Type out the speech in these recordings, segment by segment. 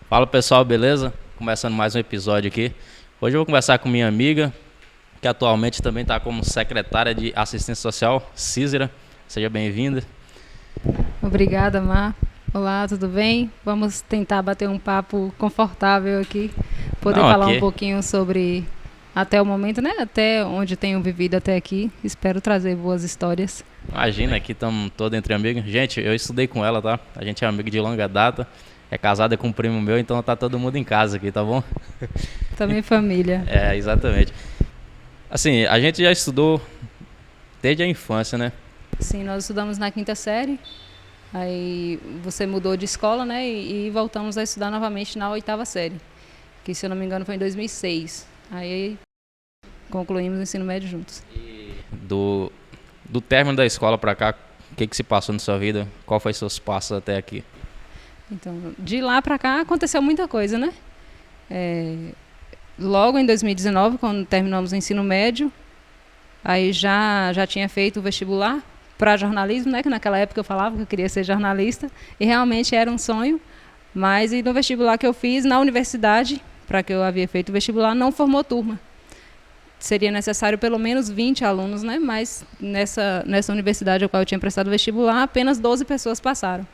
Fala pessoal, beleza? Começando mais um episódio aqui. Hoje eu vou conversar com minha amiga, que atualmente também está como secretária de Assistência Social, Cícera. Seja bem-vinda. Obrigada, Mar. Olá, tudo bem? Vamos tentar bater um papo confortável aqui, poder Não, falar um aqui, pouquinho sobre até o momento, né? Até onde tenho vivido até aqui. Espero trazer boas histórias. imagina, aqui estamos todos entre amigos. Gente, eu estudei com ela, tá? A gente é amigo de longa data. É casada com um primo meu, então tá todo mundo em casa aqui, tá bom? Também família. É, exatamente. Assim, a gente já estudou desde a infância, né? Sim, nós estudamos na quinta série. Aí você mudou de escola, né? E voltamos a estudar novamente na oitava série, que se eu não me engano foi em 2006. Aí concluímos o ensino médio juntos. Do, do término da escola pra cá, o que se passou na sua vida? Qual foi seus passos até aqui? Então, de lá para cá aconteceu muita coisa, né? Logo em 2019, quando terminamos o ensino médio, aí já tinha feito o vestibular para jornalismo, né? Que naquela época eu falava que eu queria ser jornalista e realmente era um sonho. Mas e no vestibular que eu fiz na universidade, para que eu havia feito o vestibular, não formou turma. Seria necessário pelo menos 20 alunos, né? Mas nessa universidade a qual eu tinha prestado vestibular, apenas 12 pessoas passaram.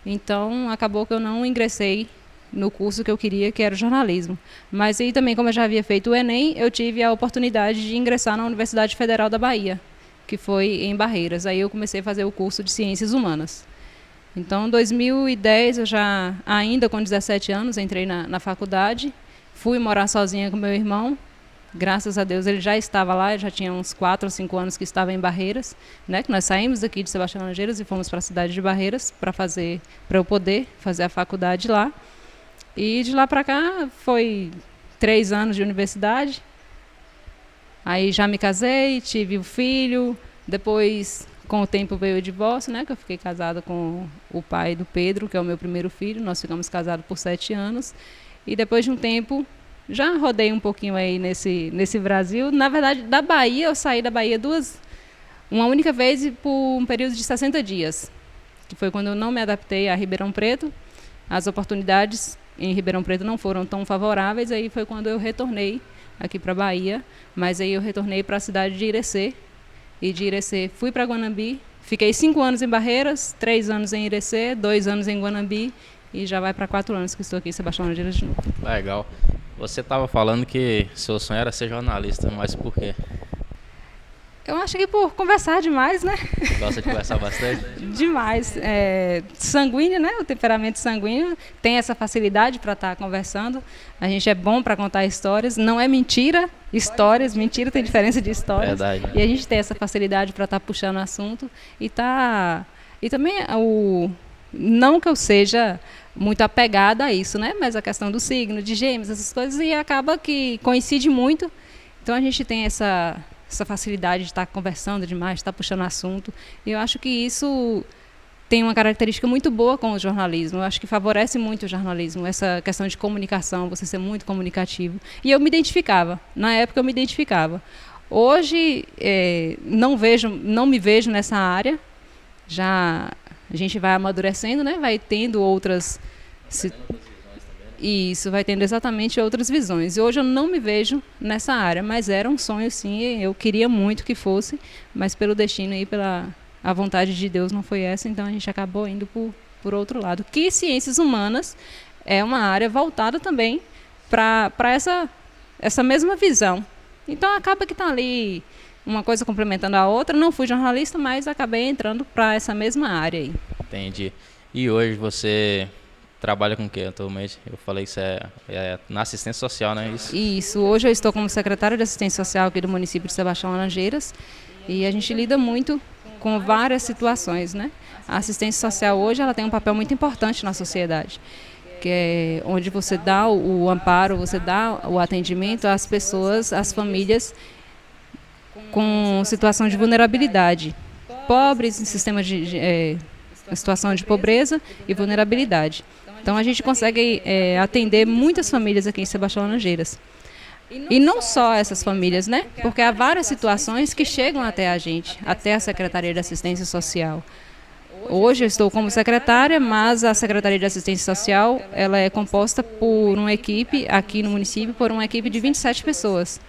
Então, acabou que eu não ingressei no curso que eu queria, que era jornalismo. Mas aí também, como eu já havia feito o Enem, eu tive a oportunidade de ingressar na Universidade Federal da Bahia, que foi em Barreiras. Aí eu comecei a fazer o curso de Ciências Humanas. Então, em 2010, eu já, ainda com 17 anos, entrei na faculdade, fui morar sozinha com meu irmão. Graças a Deus ele já estava lá, já tinha uns 4 ou 5 anos que estava em Barreiras, né? Que nós saímos daqui de Sebastião Laranjeiras e fomos para a cidade de Barreiras para eu poder fazer a faculdade lá. E de lá para cá foi 3 anos de universidade. Aí já me casei, tive o filho, depois com o tempo veio o divórcio, né? Que eu fiquei casada com o pai do Pedro, que é o meu primeiro filho. Nós ficamos casados por 7 anos. E depois de um tempo já rodei um pouquinho aí nesse Brasil. Na verdade, da Bahia, eu saí da Bahia uma única vez e por um período de 60 dias, que foi quando eu não me adaptei a Ribeirão Preto. As oportunidades em Ribeirão Preto não foram tão favoráveis, aí foi quando eu retornei aqui para a Bahia, mas aí eu retornei para a cidade de Irecê, e de Irecê fui para Guanambi, fiquei 5 anos em Barreiras, 3 anos em Irecê, 2 anos em Guanambi, e já vai para 4 anos que estou aqui em Sebastião Laranjeiras de novo. Legal. Você estava falando que seu sonho era ser jornalista, mas por quê? Eu acho que por conversar demais, né? Gosta de conversar bastante? Demais. Sanguíneo, né? O temperamento sanguíneo tem essa facilidade para estar conversando. A gente é bom para contar histórias. Não é mentira, histórias. Mentira tem diferença de histórias. Verdade. E a gente tem essa facilidade para estar puxando assunto. E também não que eu seja muito apegada a isso, né? Mas a questão do signo, de Gêmeos, essas coisas, e acaba que coincide muito. Então a gente tem essa facilidade de estar conversando demais, de estar puxando assunto. E eu acho que isso tem uma característica muito boa com o jornalismo. Eu acho que favorece muito o jornalismo, essa questão de comunicação, você ser muito comunicativo. E eu me identificava. Na época eu me identificava. Hoje não me vejo nessa área. Já a gente vai amadurecendo, né? Vai tendo outras... Isso, vai tendo exatamente outras visões. E hoje eu não me vejo nessa área, mas era um sonho, sim. Eu queria muito que fosse, mas pelo destino e a vontade de Deus não foi essa, então a gente acabou indo por outro lado. Que ciências humanas é uma área voltada também para essa mesma visão. Então acaba que está ali uma coisa complementando a outra. Não fui jornalista, mas acabei entrando para essa mesma área aí. Entendi. E hoje você trabalha com o que atualmente? Eu falei que isso é na assistência social, né? Isso. Hoje eu estou como secretária de assistência social aqui do município de Sebastião Laranjeiras e a gente lida muito com várias situações, né? A assistência social hoje ela tem um papel muito importante na sociedade, que é onde você dá o amparo, você dá o atendimento às pessoas, às famílias com situação de vulnerabilidade, pobres, em sistema situação de pobreza e vulnerabilidade. Então a gente consegue atender muitas famílias aqui em Sebastião Laranjeiras. E não só essas famílias, né? Porque há várias situações que chegam até a gente, até a Secretaria de Assistência Social. Hoje eu estou como secretária, mas a Secretaria de Assistência Social ela é composta por uma equipe, aqui no município, por uma equipe de 27 pessoas.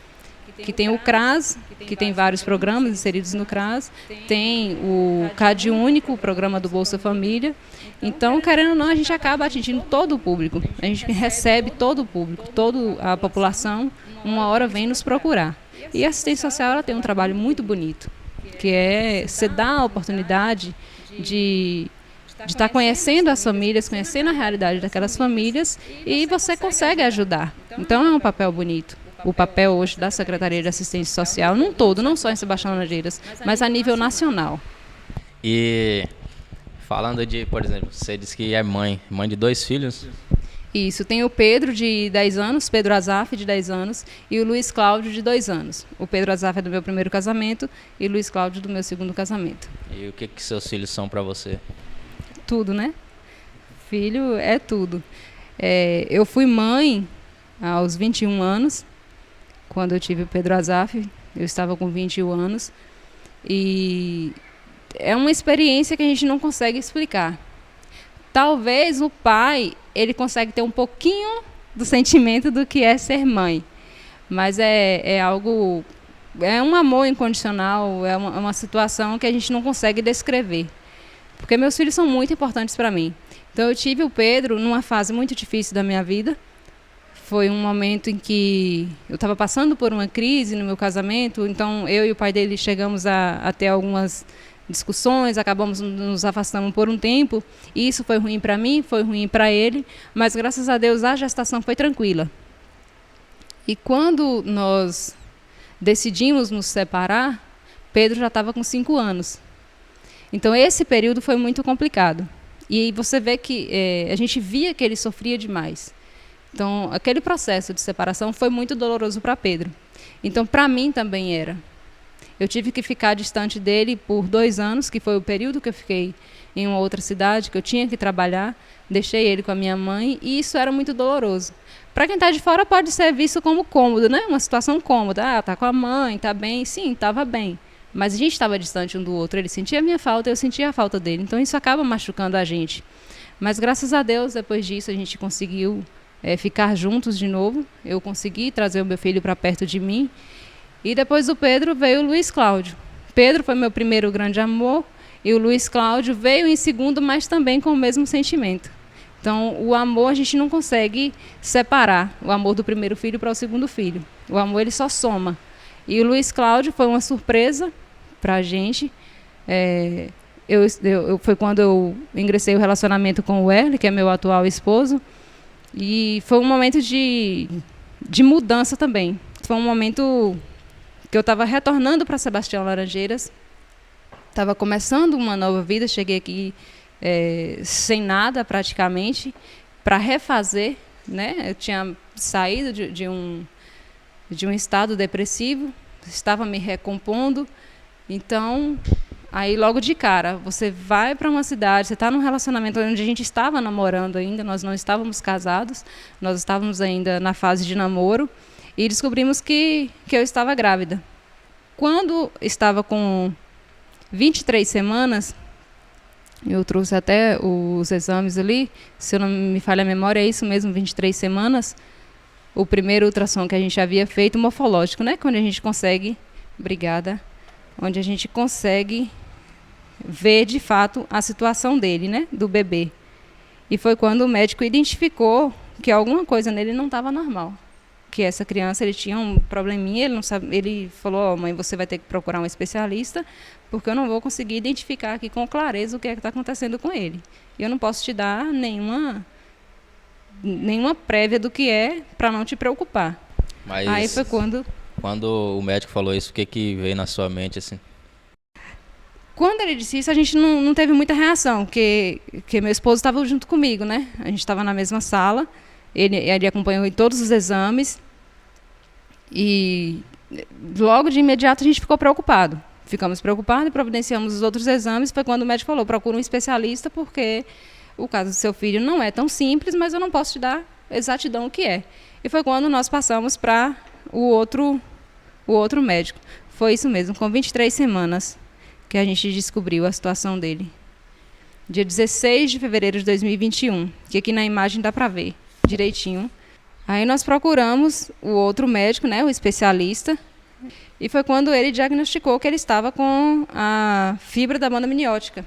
Que tem o CRAS, que tem vários programas inseridos no CRAS, tem o CAD Único, o programa do Bolsa Família. Então, querendo ou não, a gente acaba atingindo todo o público. A gente recebe todo o público, toda a população, uma hora vem nos procurar. E a assistência social ela tem um trabalho muito bonito, que é você dar a oportunidade de estar conhecendo as famílias, conhecendo a realidade daquelas famílias e você consegue ajudar. Então, é um papel bonito. O papel hoje da Secretaria de Assistência Social, num todo, não só em Sebastião Laranjeiras, mas a nível nacional. E falando de, por exemplo, você disse que é mãe de 2 filhos. Isso, tem o Pedro de 10 anos, Pedro Azaf de 10 anos e o Luiz Cláudio de 2 anos. O Pedro Azaf é do meu primeiro casamento e o Luiz Cláudio do meu segundo casamento. E o que seus filhos são para você? Tudo, né? Filho é tudo. Eu fui mãe aos 21 anos, quando eu tive o Pedro Azaf, eu estava com 21 anos. E é uma experiência que a gente não consegue explicar. Talvez o pai, ele consegue ter um pouquinho do sentimento do que é ser mãe. Mas é algo, é um amor incondicional, é uma situação que a gente não consegue descrever. Porque meus filhos são muito importantes para mim. Então eu tive o Pedro numa fase muito difícil da minha vida. Foi um momento em que eu estava passando por uma crise no meu casamento, então eu e o pai dele chegamos a ter algumas discussões, acabamos nos afastando por um tempo, e isso foi ruim para mim, foi ruim para ele, mas graças a Deus a gestação foi tranquila. E quando nós decidimos nos separar, Pedro já estava com 5 anos. Então esse período foi muito complicado. E você vê que a gente via que ele sofria demais. Então, aquele processo de separação foi muito doloroso para Pedro. Então, para mim também era. Eu tive que ficar distante dele por 2 anos, que foi o período que eu fiquei em uma outra cidade, que eu tinha que trabalhar. Deixei ele com a minha mãe e isso era muito doloroso. Para quem está de fora pode ser visto como cômodo, né? Uma situação cômoda. Tá com a mãe, tá bem. Sim, estava bem. Mas a gente estava distante um do outro. Ele sentia a minha falta, eu sentia a falta dele. Então, isso acaba machucando a gente. Mas, graças a Deus, depois disso, a gente conseguiu ficar juntos de novo. Eu consegui trazer o meu filho para perto de mim. E depois do Pedro veio o Luiz Cláudio. Pedro foi meu primeiro grande amor e o Luiz Cláudio veio em segundo, mas também com o mesmo sentimento. Então, o amor a gente não consegue separar o amor do primeiro filho para o segundo filho. O amor ele só soma. E o Luiz Cláudio foi uma surpresa para a gente. Foi quando eu ingressei o relacionamento com o Erle, que é meu atual esposo. E foi um momento de mudança também. Foi um momento que eu estava retornando para Sebastião Laranjeiras, estava começando uma nova vida, cheguei aqui sem nada praticamente, para refazer, né? Eu tinha saído de um estado depressivo, estava me recompondo, então, aí logo de cara, você vai para uma cidade, você está num relacionamento onde a gente estava namorando ainda, nós não estávamos casados, nós estávamos ainda na fase de namoro, e descobrimos que eu estava grávida. Quando estava com 23 semanas, eu trouxe até os exames ali, se eu não me falha a memória, é isso mesmo, 23 semanas, o primeiro ultrassom que a gente havia feito, morfológico, né? Quando a gente consegue, onde a gente consegue ver de fato a situação dele, né? Do bebê. E foi quando o médico identificou que alguma coisa nele não estava normal. Que essa criança ele tinha um probleminha, ele não sabe, ele falou, mãe, você vai ter que procurar um especialista, porque eu não vou conseguir identificar aqui com clareza o que é que está acontecendo com ele. E eu não posso te dar nenhuma prévia do que é para não te preocupar. Mas aí foi quando o médico falou isso, o que veio na sua mente assim? Quando ele disse isso, a gente não teve muita reação, porque meu esposo estava junto comigo, né? A gente estava na mesma sala. Ele acompanhou em todos os exames e logo de imediato a gente ficou preocupado. Ficamos preocupados e providenciamos os outros exames. Foi quando o médico falou, procura um especialista porque o caso do seu filho não é tão simples, mas eu não posso te dar exatidão o que é. E foi quando nós passamos para o outro médico. Foi isso mesmo, com 23 semanas que a gente descobriu a situação dele. dia 16 de fevereiro de 2021, que aqui na imagem dá para ver direitinho. Aí nós procuramos o outro médico, né, o especialista, e foi quando ele diagnosticou que ele estava com a fibra da banda amniótica,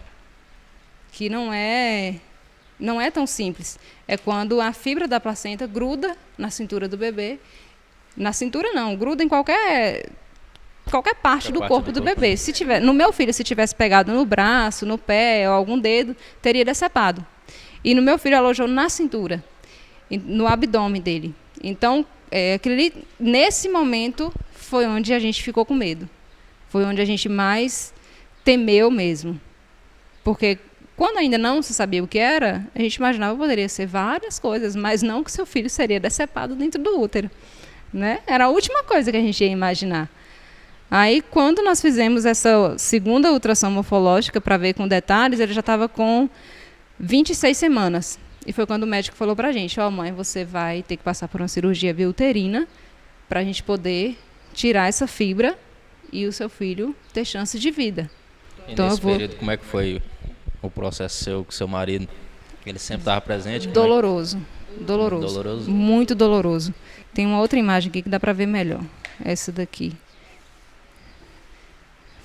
que não é tão simples. É quando a fibra da placenta gruda na cintura do bebê. Na cintura não, gruda em qualquer parte do corpo do bebê. No meu filho, se tivesse pegado no braço, no pé ou algum dedo, teria decepado. E no meu filho alojou na cintura, no abdômen dele. Então, nesse momento, foi onde a gente ficou com medo. Foi onde a gente mais temeu mesmo. Porque quando ainda não se sabia o que era, a gente imaginava que poderia ser várias coisas, mas não que seu filho seria decepado dentro do útero, né? Era a última coisa que a gente ia imaginar. Aí, quando nós fizemos essa segunda ultrassom morfológica para ver com detalhes, ele já estava com 26 semanas. E foi quando o médico falou para a gente, mãe, você vai ter que passar por uma cirurgia via-uterina para a gente poder tirar essa fibra e o seu filho ter chance de vida. E então, nesse período, como é que foi o processo seu com seu marido? Ele sempre estava presente? Doloroso. Muito doloroso. Tem uma outra imagem aqui que dá para ver melhor. Essa daqui.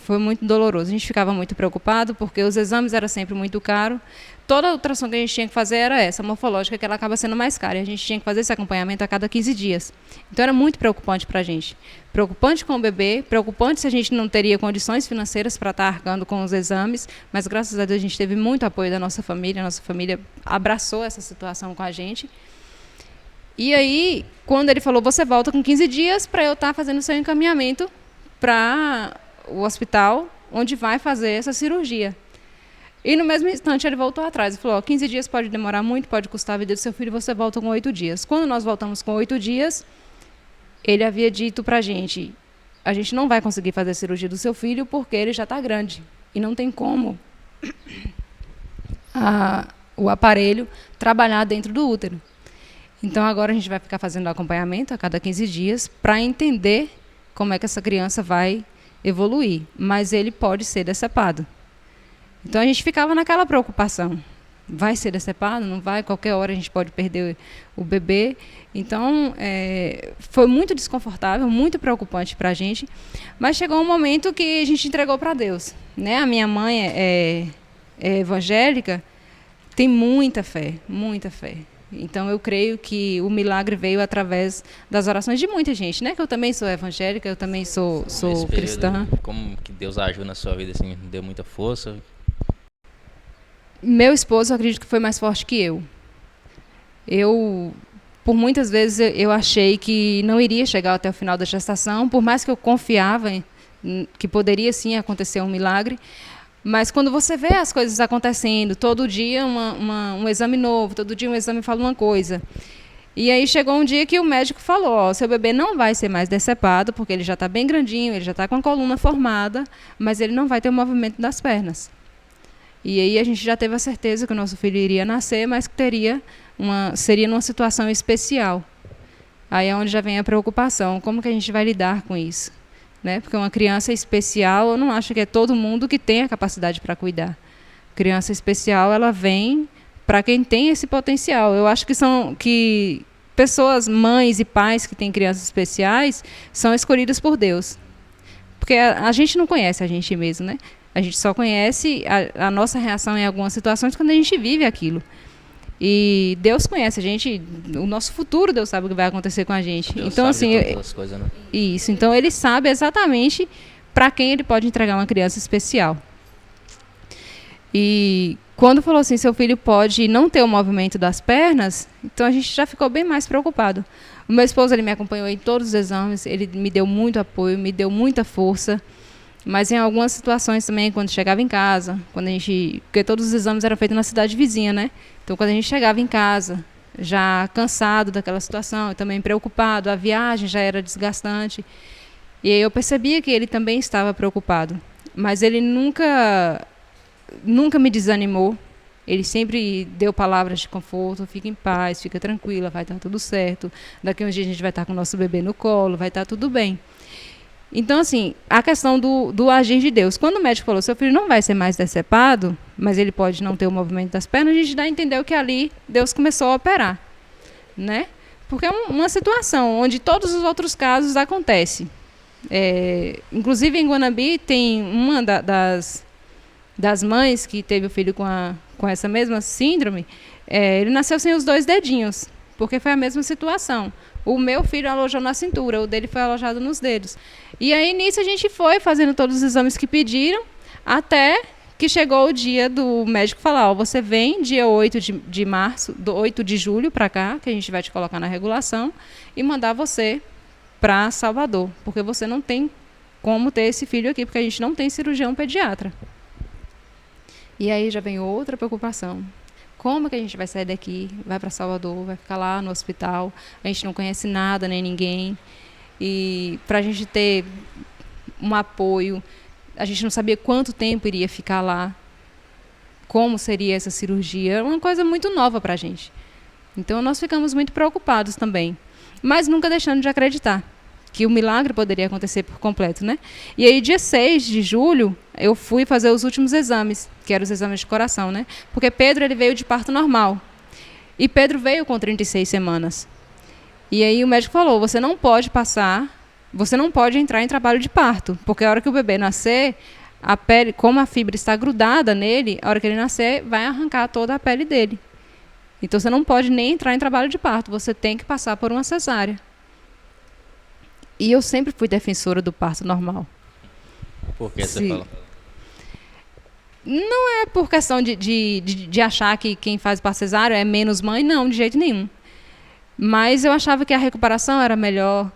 Foi muito doloroso. A gente ficava muito preocupado porque os exames eram sempre muito caros. Toda a ultrassom que a gente tinha que fazer era essa, a morfológica, que ela acaba sendo mais cara. E a gente tinha que fazer esse acompanhamento a cada 15 dias. Então era muito preocupante para a gente. Preocupante com o bebê, preocupante se a gente não teria condições financeiras para estar arcando com os exames. Mas graças a Deus a gente teve muito apoio da nossa família. A nossa família abraçou essa situação com a gente. E aí, quando ele falou, você volta com 15 dias para eu estar fazendo o seu encaminhamento para o hospital onde vai fazer essa cirurgia. E no mesmo instante ele voltou atrás e falou, 15 dias pode demorar muito, pode custar a vida do seu filho, você volta com 8 dias. Quando nós voltamos com 8 dias, ele havia dito pra gente não vai conseguir fazer a cirurgia do seu filho porque ele já está grande e não tem como o aparelho trabalhar dentro do útero. Então agora a gente vai ficar fazendo acompanhamento a cada 15 dias para entender como é que essa criança vai evoluir, mas ele pode ser decepado. Então a gente ficava naquela preocupação. Vai ser decepado? Não vai? Qualquer hora a gente pode perder o bebê. Então foi muito desconfortável, muito preocupante para a gente, mas chegou um momento que a gente entregou para Deus, né? A minha mãe é evangélica, tem muita fé, muita fé. Então eu creio que o milagre veio através das orações de muita gente, né? Que eu também sou evangélica, eu também sou cristã. Como que Deus agiu na sua vida, assim, deu muita força? Meu esposo, eu acredito que foi mais forte que eu. Por muitas vezes, eu achei que não iria chegar até o final da gestação, por mais que eu confiava que poderia sim acontecer um milagre. Mas quando você vê as coisas acontecendo, todo dia um exame novo, todo dia um exame fala uma coisa. E aí chegou um dia que o médico falou, seu bebê não vai ser mais decepado, porque ele já está bem grandinho, ele já está com a coluna formada, mas ele não vai ter o movimento das pernas. E aí a gente já teve a certeza que o nosso filho iria nascer, mas que seria numa situação especial. Aí é onde já vem a preocupação, como que a gente vai lidar com isso? Né? Porque uma criança especial, eu não acho que é todo mundo que tem a capacidade para cuidar. Criança especial, ela vem para quem tem esse potencial. Eu acho que pessoas, mães e pais que têm crianças especiais, são escolhidas por Deus. Porque a gente não conhece a gente mesmo, né? A gente só conhece a nossa reação em algumas situações quando a gente vive aquilo. E Deus conhece a gente, o nosso futuro, Deus sabe o que vai acontecer com a gente. Deus então, sabe assim, todas as coisas, né? Isso. Então, ele sabe exatamente para quem ele pode entregar uma criança especial. E quando falou assim, seu filho pode não ter o movimento das pernas, então a gente já ficou bem mais preocupado. O meu esposo, ele me acompanhou em todos os exames, ele me deu muito apoio, me deu muita força. Mas em algumas situações também, quando chegava em casa, porque todos os exames eram feitos na cidade vizinha, né? Então, quando a gente chegava em casa, já cansado daquela situação, e também preocupado, a viagem já era desgastante. E aí eu percebia que ele também estava preocupado. Mas ele nunca me desanimou. Ele sempre deu palavras de conforto, fica em paz, fica tranquila, vai estar tudo certo. Daqui a uns dias a gente vai estar com o nosso bebê no colo, vai estar tudo bem. Então, assim, a questão do agir de Deus. Quando o médico falou, seu filho não vai ser mais decepado, mas ele pode não ter o movimento das pernas, a gente dá a entender que ali Deus começou a operar, né? Porque é uma situação onde todos os outros casos acontecem. Inclusive, em Guanabi, tem uma das mães que teve o filho com essa mesma síndrome, ele nasceu sem os 2 dedinhos, porque foi a mesma situação. O meu filho alojou na cintura, o dele foi alojado nos dedos. E aí, nisso, a gente foi fazendo todos os exames que pediram, até que chegou o dia do médico falar, você vem dia 8 de março, do 8 de julho para cá, que a gente vai te colocar na regulação, e mandar você para Salvador, porque você não tem como ter esse filho aqui, porque a gente não tem cirurgião pediatra. E aí já vem outra preocupação. Como que a gente vai sair daqui, vai para Salvador, vai ficar lá no hospital, a gente não conhece nada, nem ninguém, e para a gente ter um apoio, a gente não sabia quanto tempo iria ficar lá, como seria essa cirurgia, era uma coisa muito nova para a gente. Então nós ficamos muito preocupados também, mas nunca deixando de acreditar que o milagre poderia acontecer por completo, né? E aí, dia 6 de julho, eu fui fazer os últimos exames, que eram os exames de coração, né? Porque Pedro, ele veio de parto normal. E Pedro veio com 36 semanas. E aí o médico falou, você não pode entrar em trabalho de parto, porque a hora que o bebê nascer, a pele, como a fibra está grudada nele, a hora que ele nascer, vai arrancar toda a pele dele. Então, você não pode nem entrar em trabalho de parto, você tem que passar por uma cesárea. E eu sempre fui defensora do parto normal. Por que você fala? Não é por questão de achar que quem faz parto cesáreo é menos mãe, não, de jeito nenhum. Mas eu achava que a recuperação era melhor.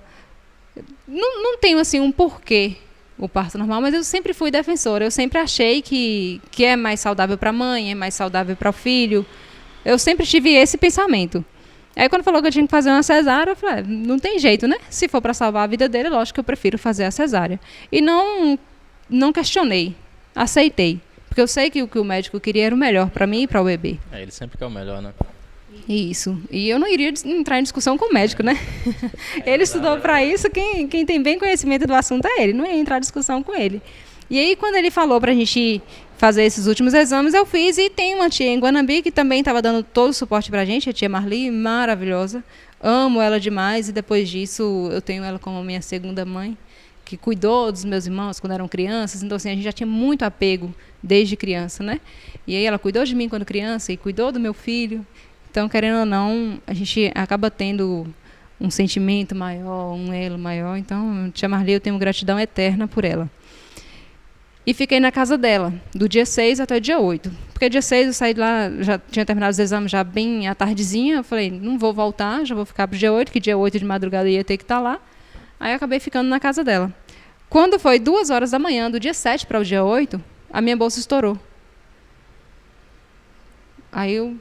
Não tenho, assim, um porquê o parto normal, mas eu sempre fui defensora. Eu sempre achei que é mais saudável para a mãe, é mais saudável para o filho. Eu sempre tive esse pensamento. Aí, quando falou que eu tinha que fazer uma cesárea, eu falei, não tem jeito, né? Se for para salvar a vida dele, lógico que eu prefiro fazer a cesárea. E não questionei, aceitei. Porque eu sei que o que o médico queria era o melhor para mim e para o bebê. Ele sempre quer o melhor, né? Isso. E eu não iria entrar em discussão com o médico, né? Ele estudou para isso, quem tem bem conhecimento do assunto é ele. Não ia entrar em discussão com ele. E aí, quando ele falou para a gente fazer esses últimos exames, eu fiz, e tem uma tia em Guanabi que também estava dando todo o suporte para a gente, a tia Marli, maravilhosa. Amo ela demais, e depois disso eu tenho ela como minha segunda mãe, que cuidou dos meus irmãos quando eram crianças. Então, assim, a gente já tinha muito apego desde criança, né? E aí ela cuidou de mim quando criança e cuidou do meu filho. Então, querendo ou não, a gente acaba tendo um sentimento maior, um elo maior. Então, tia Marli, eu tenho gratidão eterna por ela. E fiquei na casa dela, do dia 6 até o dia 8. Porque dia 6 eu saí de lá, já tinha terminado os exames já bem à tardezinha. Eu falei, não vou voltar, já vou ficar pro dia 8, que dia 8 de madrugada eu ia ter que estar lá. Aí eu acabei ficando na casa dela. Quando foi 2 horas da manhã, do dia 7 para o dia 8, a minha bolsa estourou. Aí eu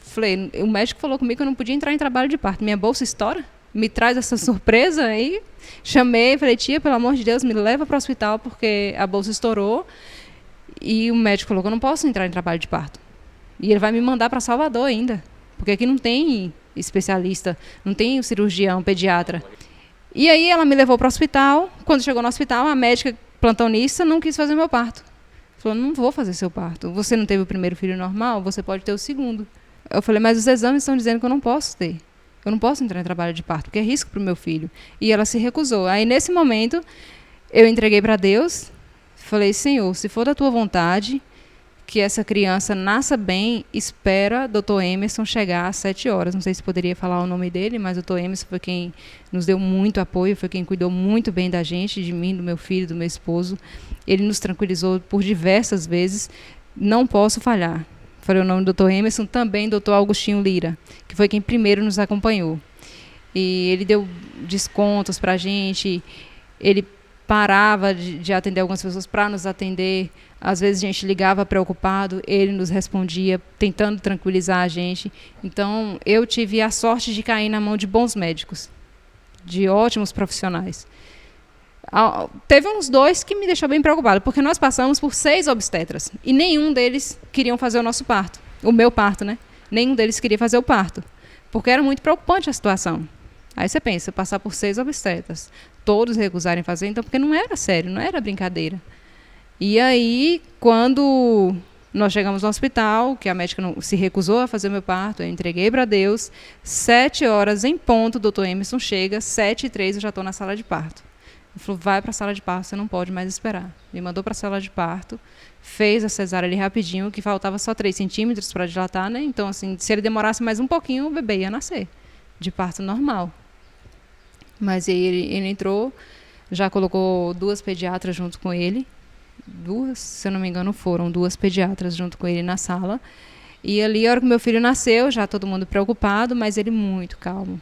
falei, o médico falou comigo que eu não podia entrar em trabalho de parto. Minha bolsa estoura? Me traz essa surpresa? Aí chamei, falei, tia, pelo amor de Deus, me leva para o hospital porque a bolsa estourou. E o médico falou que eu não posso entrar em trabalho de parto. E ele vai me mandar para Salvador ainda, porque aqui não tem especialista, não tem cirurgião, pediatra. E aí ela me levou para o hospital. Quando chegou no hospital, a médica plantonista não quis fazer meu parto. Falou, não vou fazer seu parto. Você não teve o primeiro filho normal, você pode ter o segundo. Eu falei, mas os exames estão dizendo que eu não posso ter. Eu não posso entrar em trabalho de parto, porque é risco para o meu filho. E ela se recusou. Aí, nesse momento, eu entreguei para Deus. Falei, Senhor, se for da tua vontade, que essa criança nasça bem, espera Dr. Emerson chegar às 7 horas. Não sei se poderia falar o nome dele, mas o Dr. Emerson foi quem nos deu muito apoio, foi quem cuidou muito bem da gente, de mim, do meu filho, do meu esposo. Ele nos tranquilizou por diversas vezes. Não posso falhar. Falei o nome do Dr. Emerson, também Dr. Augustinho Lira, que foi quem primeiro nos acompanhou. E ele deu descontos para a gente, ele parava de atender algumas pessoas para nos atender. Às vezes a gente ligava preocupado, ele nos respondia, tentando tranquilizar a gente. Então, eu tive a sorte de cair na mão de bons médicos, de ótimos profissionais. Teve uns 2 que me deixou bem preocupada, porque nós passamos por 6 obstetras e nenhum deles queriam fazer o nosso parto, o meu parto, né? Nenhum deles queria fazer o parto, porque era muito preocupante a situação. Aí você pensa, passar por 6 obstetras, todos recusarem fazer, então, porque não era sério, não era brincadeira. E aí, quando nós chegamos no hospital, que a médica se recusou a fazer o meu parto, eu entreguei para Deus, 7 horas em ponto, o doutor Emerson chega, 7h03 eu já estou na sala de parto. Ele falou, vai para a sala de parto, você não pode mais esperar. Me mandou para a sala de parto, fez a cesárea ali rapidinho, que faltava só 3 centímetros para dilatar, né? Então, assim, se ele demorasse mais um pouquinho, o bebê ia nascer, de parto normal. Mas aí ele entrou, já colocou 2 pediatras junto com ele, 2, se eu não me engano, foram 2 pediatras junto com ele na sala. E ali, a hora que meu filho nasceu, já todo mundo preocupado, mas ele muito calmo.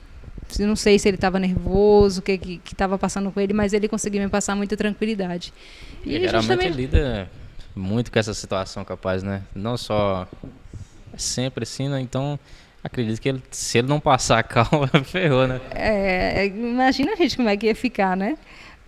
Não sei se ele estava nervoso, o que estava passando com ele, mas ele conseguiu me passar muita tranquilidade. E geralmente também ele lida muito com essa situação, capaz, né? Não só sempre assim, né? Então, acredito que se ele não passar a calma, ferrou, né? Imagina a gente como é que ia ficar, né?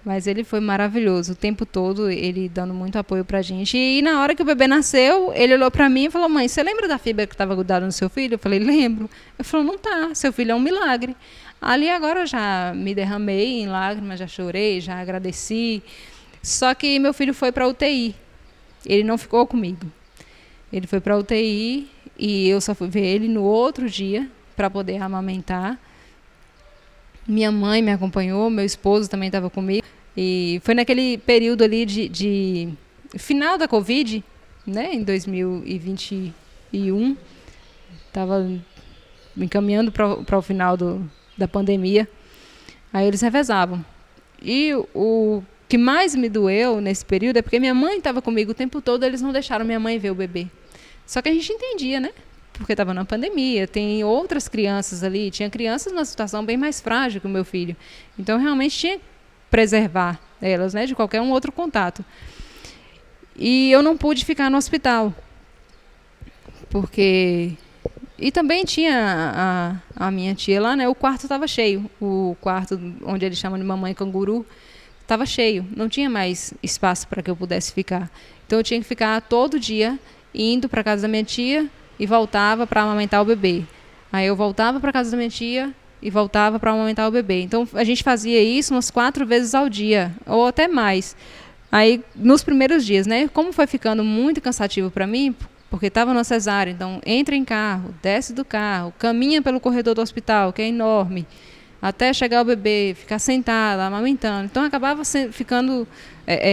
Mas ele foi maravilhoso, o tempo todo ele dando muito apoio pra gente. E na hora que o bebê nasceu, ele olhou pra mim e falou, mãe, você lembra da fibra que estava grudada no seu filho? Eu falei, lembro. Ele falou, não tá, seu filho é um milagre. Ali agora eu já me derramei em lágrimas, já chorei, já agradeci. Só que meu filho foi pra UTI, ele não ficou comigo. Ele foi pra UTI e eu só fui ver ele no outro dia para poder amamentar. Minha mãe me acompanhou, meu esposo também estava comigo. E foi naquele período ali de final da Covid, né, em 2021. Estava encaminhando para o final da pandemia. Aí eles revezavam. E o que mais me doeu nesse período é porque minha mãe estava comigo o tempo todo, eles não deixaram minha mãe ver o bebê. Só que a gente entendia, né? Porque estava na pandemia, tem outras crianças ali, tinha crianças numa situação bem mais frágil que o meu filho. Então, realmente tinha que preservar elas, né, de qualquer um outro contato. E eu não pude ficar no hospital, porque... E também tinha a minha tia lá, né, o quarto estava cheio, o quarto onde eles chamam de mamãe canguru estava cheio, não tinha mais espaço para que eu pudesse ficar. Então, eu tinha que ficar todo dia indo para a casa da minha tia, e voltava para amamentar o bebê. Aí eu voltava para casa da minha tia e voltava para amamentar o bebê. Então, a gente fazia isso umas 4 vezes ao dia, ou até mais. Aí, nos primeiros dias, né? Como foi ficando muito cansativo para mim, porque estava na cesárea, então entra em carro, desce do carro, caminha pelo corredor do hospital, que é enorme, até chegar o bebê, ficar sentada, amamentando. Então, acabava ficando...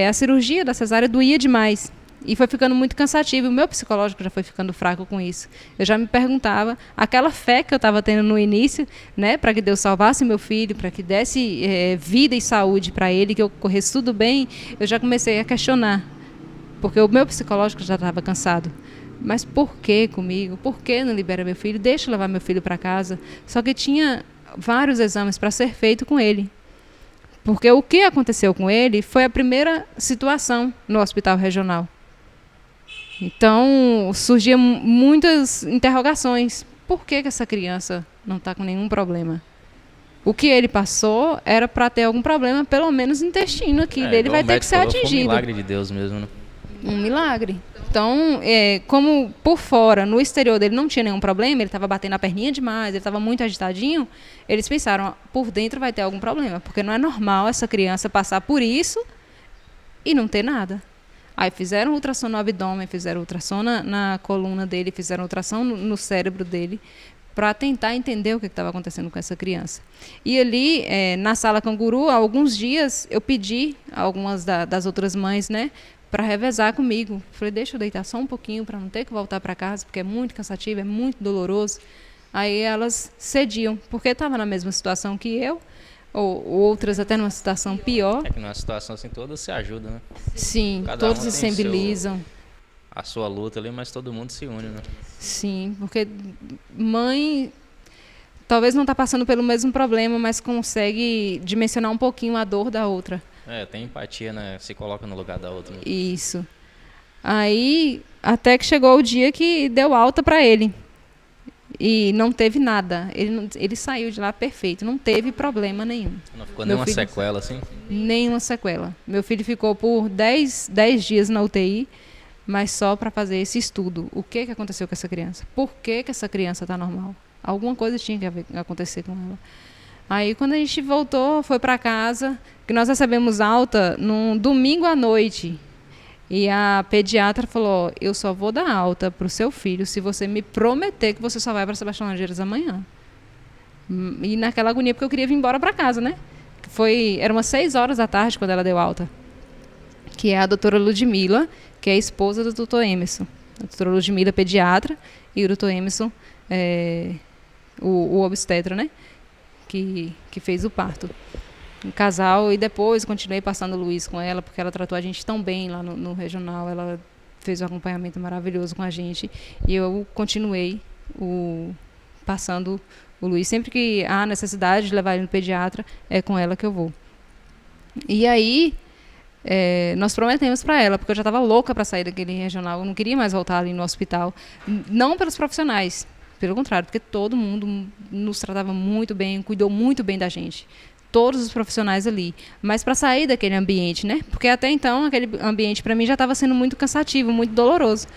a cirurgia da cesárea doía demais. E foi ficando muito cansativo. O meu psicológico já foi ficando fraco com isso. Eu já me perguntava, aquela fé que eu estava tendo no início, né, para que Deus salvasse meu filho, para que desse vida e saúde para ele, que ocorresse tudo bem, eu já comecei a questionar. Porque o meu psicológico já estava cansado. Mas por que comigo? Por que não libera meu filho? Deixa eu levar meu filho para casa. Só que tinha vários exames para ser feito com ele. Porque o que aconteceu com ele foi a primeira situação no hospital regional. Então, surgiam muitas interrogações. Por que essa criança não está com nenhum problema? O que ele passou era para ter algum problema, pelo menos no intestino aqui dele vai ter que ser atingido. Foi um milagre de Deus mesmo, né? Um milagre. Então, como por fora, no exterior dele não tinha nenhum problema, ele estava batendo a perninha demais, ele estava muito agitadinho, eles pensaram, por dentro vai ter algum problema, porque não é normal essa criança passar por isso e não ter nada. Aí fizeram ultrassom no abdômen, fizeram ultrassom na coluna dele, fizeram ultrassom no cérebro dele, para tentar entender o que estava acontecendo com essa criança. E ali, na sala canguru, há alguns dias, eu pedi a algumas das outras mães, né, para revezar comigo. Falei, deixa eu deitar só um pouquinho, para não ter que voltar para casa, porque é muito cansativo, é muito doloroso. Aí elas cediam, porque estava na mesma situação que eu, ou outras até numa situação pior. É que numa situação assim todas se ajudam, né? Sim, todos se sensibilizam. A sua luta ali, mas todo mundo se une, né? Sim, porque mãe talvez não está passando pelo mesmo problema, mas consegue dimensionar um pouquinho a dor da outra. Tem empatia, né? Se coloca no lugar da outra. Né? Isso. Aí, até que chegou o dia que deu alta para ele. E não teve nada. Ele saiu de lá perfeito, não teve problema nenhum. Não ficou nenhuma sequela, assim? Nenhuma sequela. Meu filho ficou por 10 dias na UTI, mas só para fazer esse estudo. O que aconteceu com essa criança? Por que essa criança está normal? Alguma coisa tinha que acontecer com ela. Aí, quando a gente voltou, foi para casa, que nós recebemos alta num domingo à noite. E a pediatra falou: eu só vou dar alta para o seu filho se você me prometer que você só vai para Sebastião Langeiras amanhã. E naquela agonia, porque eu queria vir embora para casa, né? Era umas 6 horas da tarde quando ela deu alta. Que é a doutora Ludmila, que é a esposa do doutor Emerson. A doutora Ludmila, pediatra, e o doutor Emerson, o obstetra, né? Que fez o parto. Um casal, e depois continuei passando o Luiz com ela, porque ela tratou a gente tão bem lá no regional, ela fez um acompanhamento maravilhoso com a gente, e eu continuei passando o Luiz. Sempre que há necessidade de levar ele no pediatra, é com ela que eu vou. E aí, nós prometemos para ela, porque eu já estava louca para sair daquele regional, eu não queria mais voltar ali no hospital, não pelos profissionais, pelo contrário, porque todo mundo nos tratava muito bem, cuidou muito bem da gente. Todos os profissionais ali, mas para sair daquele ambiente, né? Porque até então aquele ambiente para mim já estava sendo muito cansativo, muito doloroso.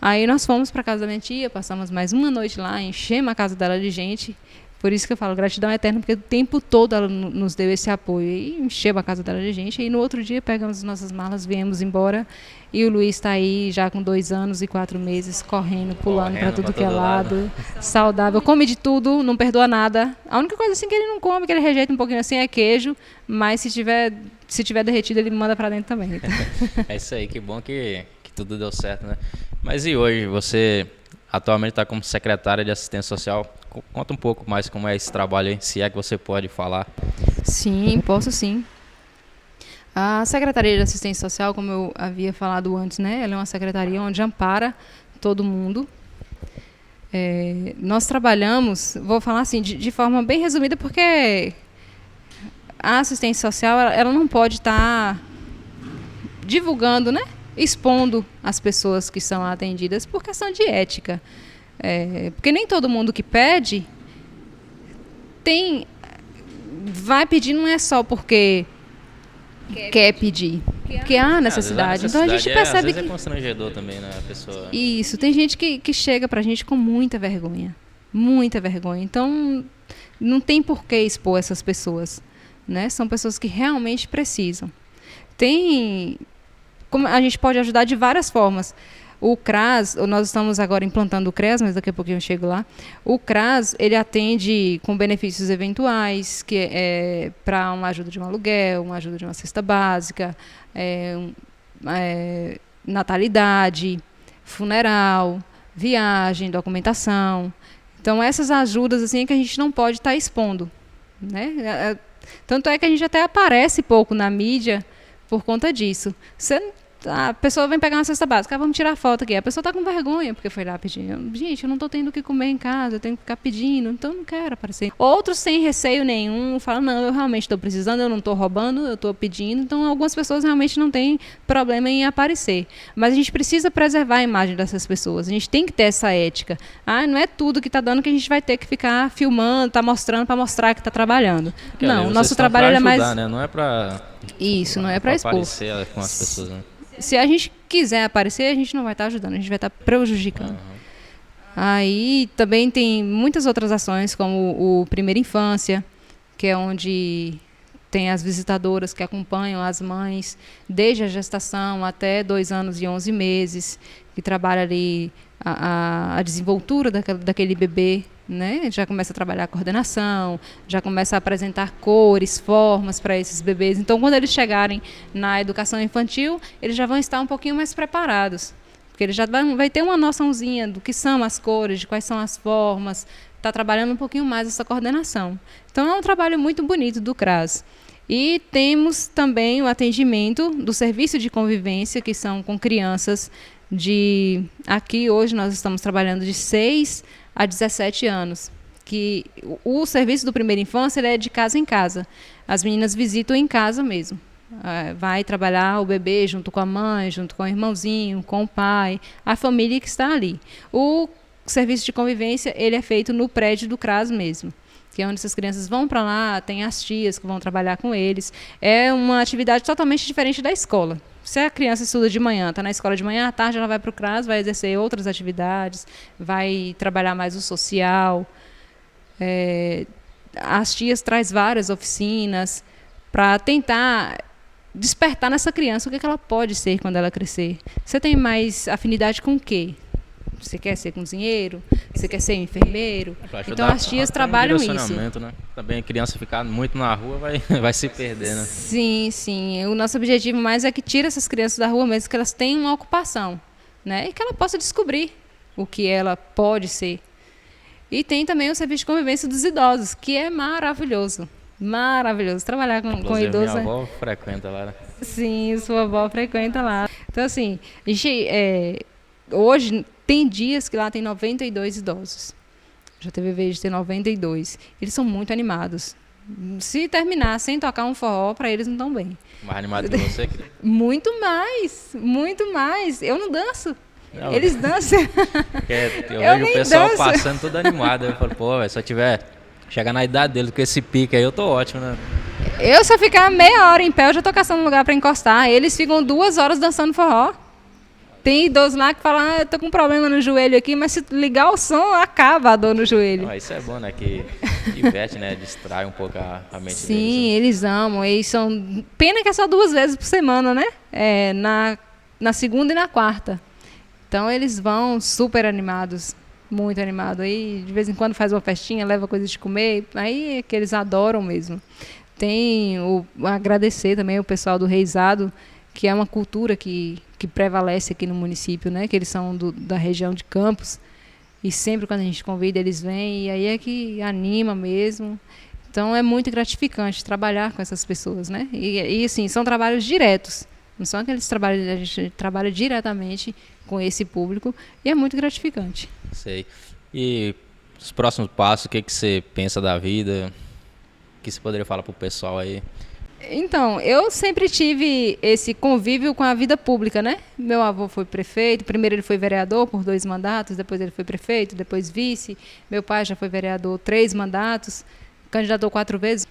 Aí nós fomos para casa da minha tia, passamos mais uma noite lá, enchemos a casa dela de gente. Por isso que eu falo gratidão eterna, porque o tempo todo ela nos deu esse apoio. E encheu a casa dela de gente. E no outro dia pegamos as nossas malas, viemos embora. E o Luiz está aí já com 2 anos e 4 meses, correndo, pulando para tudo que é lado. Saudável, come de tudo, não perdoa nada. A única coisa assim que ele não come, que ele rejeita um pouquinho assim, é queijo. Mas se tiver derretido, ele manda para dentro também. É isso aí, que bom que tudo deu certo, né? Mas e hoje, você atualmente está como secretária de assistência social? Conta um pouco mais como é esse trabalho aí, se é que você pode falar. Sim, posso sim. A Secretaria de Assistência Social, como eu havia falado antes, né, ela é uma secretaria onde ampara todo mundo. Nós trabalhamos, vou falar assim, de forma bem resumida, porque a assistência social ela não pode estar divulgando, né, expondo as pessoas que são atendidas por questão de ética. Porque nem todo mundo que pede vai pedir, não é só porque quer pedir, porque há necessidade. Então a gente percebe às vezes é constrangedor também, né, a pessoa. Isso, tem gente que chega pra gente com muita vergonha. Muita vergonha. Então não tem por que expor essas pessoas, né? São pessoas que realmente precisam. Como a gente pode ajudar de várias formas. O CRAS, nós estamos agora implantando o CREAS, mas daqui a pouquinho eu chego lá. O CRAS, ele atende com benefícios eventuais, que é para uma ajuda de um aluguel, uma ajuda de uma cesta básica, natalidade, funeral, viagem, documentação. Então, essas ajudas assim, é que a gente não pode estar expondo, né? Tanto é que a gente até aparece pouco na mídia por conta disso. A pessoa vem pegar uma cesta básica, vamos tirar foto aqui. A pessoa está com vergonha porque foi lá pedir. Gente, eu não estou tendo o que comer em casa, eu tenho que ficar pedindo, então eu não quero aparecer. Outros sem receio nenhum, falam, não, eu realmente estou precisando, eu não estou roubando, eu estou pedindo. Então algumas pessoas realmente não têm problema em aparecer. Mas a gente precisa preservar a imagem dessas pessoas, a gente tem que ter essa ética. Não é tudo que está dando que a gente vai ter que ficar filmando, tá mostrando para mostrar que está trabalhando. Porque, não, nosso trabalho é mais... Né? Não é para... Isso, não é para expor. Aparecer com as pessoas, né? Se a gente quiser aparecer, a gente não vai estar ajudando, a gente vai estar prejudicando. Uhum. Aí também tem muitas outras ações, como o Primeira Infância, que é onde tem as visitadoras que acompanham as mães desde a gestação até 2 anos e 11 meses, que trabalha ali a desenvoltura daquele bebê, né? Já começa a trabalhar a coordenação, já começa a apresentar cores, formas para esses bebês. Então, quando eles chegarem na educação infantil, eles já vão estar um pouquinho mais preparados, porque eles já vai ter uma noçãozinha do que são as cores, de quais são as formas, está trabalhando um pouquinho mais essa coordenação. Então, é um trabalho muito bonito do CRAS. E temos também o atendimento do serviço de convivência, que são com crianças aqui hoje nós estamos trabalhando de 6 a 17 anos, que o serviço do Primeira Infância ele é de casa em casa. As meninas visitam em casa mesmo. Vai trabalhar o bebê junto com a mãe, junto com o irmãozinho, com o pai, a família que está ali. O serviço de convivência ele é feito no prédio do CRAS mesmo, que é onde essas crianças vão para lá, tem as tias que vão trabalhar com eles. É uma atividade totalmente diferente da escola. Se a criança estuda de manhã, está na escola de manhã, à tarde ela vai para o CRAS, vai exercer outras atividades, vai trabalhar mais o social. as tias traz várias oficinas para tentar despertar nessa criança o que ela pode ser quando ela crescer. Você tem mais afinidade com o quê? Você quer ser cozinheiro? Você quer ser enfermeiro? Então as tias trabalham isso. Né? Também a criança ficar muito na rua vai se perder, né? Sim, sim. O nosso objetivo mais é que tire essas crianças da rua mesmo, que elas tenham uma ocupação, né? E que ela possa descobrir o que ela pode ser. E tem também o serviço de convivência dos idosos, que é maravilhoso. Maravilhoso. Trabalhar com idosos. Minha avó frequenta lá, né? Sim, sua avó frequenta lá. Então, assim, a gente, hoje tem dias que lá tem 92 idosos. Já teve vez de ter 92. Eles são muito animados. Se terminar sem tocar um forró, para eles não estão bem. Mais animado que você? Muito mais, muito mais. Eu não danço. Não, eles dançam. Eu vejo o pessoal passando todo animado. Eu falo, pô, se eu tiver... Chegar na idade dele com esse pique aí, eu tô ótimo, né? Eu, se eu ficar meia hora em pé, eu já tô caçando um lugar para encostar. Eles ficam 2 horas dançando forró. Tem idosos lá que falam, eu tô com um problema no joelho aqui, mas se ligar o som, acaba a dor no joelho. Isso é bom, né? Que diverte, né? Distrai um pouco a mente deles. Sim, né? Eles amam. Eles são... Pena que é só 2 vezes por semana, né? Na segunda e na quarta. Então, eles vão super animados. Muito animado. Aí, de vez em quando, faz uma festinha, leva coisas de comer. Aí é que eles adoram mesmo. Tem agradecer também o pessoal do Reisado, que é uma cultura que prevalece aqui no município, né? Que eles são da região de Campos. E sempre quando a gente convida, eles vêm. E aí é que anima mesmo. Então, é muito gratificante trabalhar com essas pessoas, né? E assim, são trabalhos diretos. Não são aqueles trabalhos... A gente trabalha diretamente com esse público. E é muito gratificante. Sei. E os próximos passos, o que você pensa da vida? O que você poderia falar para o pessoal aí? Então, eu sempre tive esse convívio com a vida pública, né? Meu avô foi prefeito, primeiro ele foi vereador por 2 mandatos, depois ele foi prefeito, depois vice. Meu pai já foi vereador 3 mandatos, candidatou 4 vezes.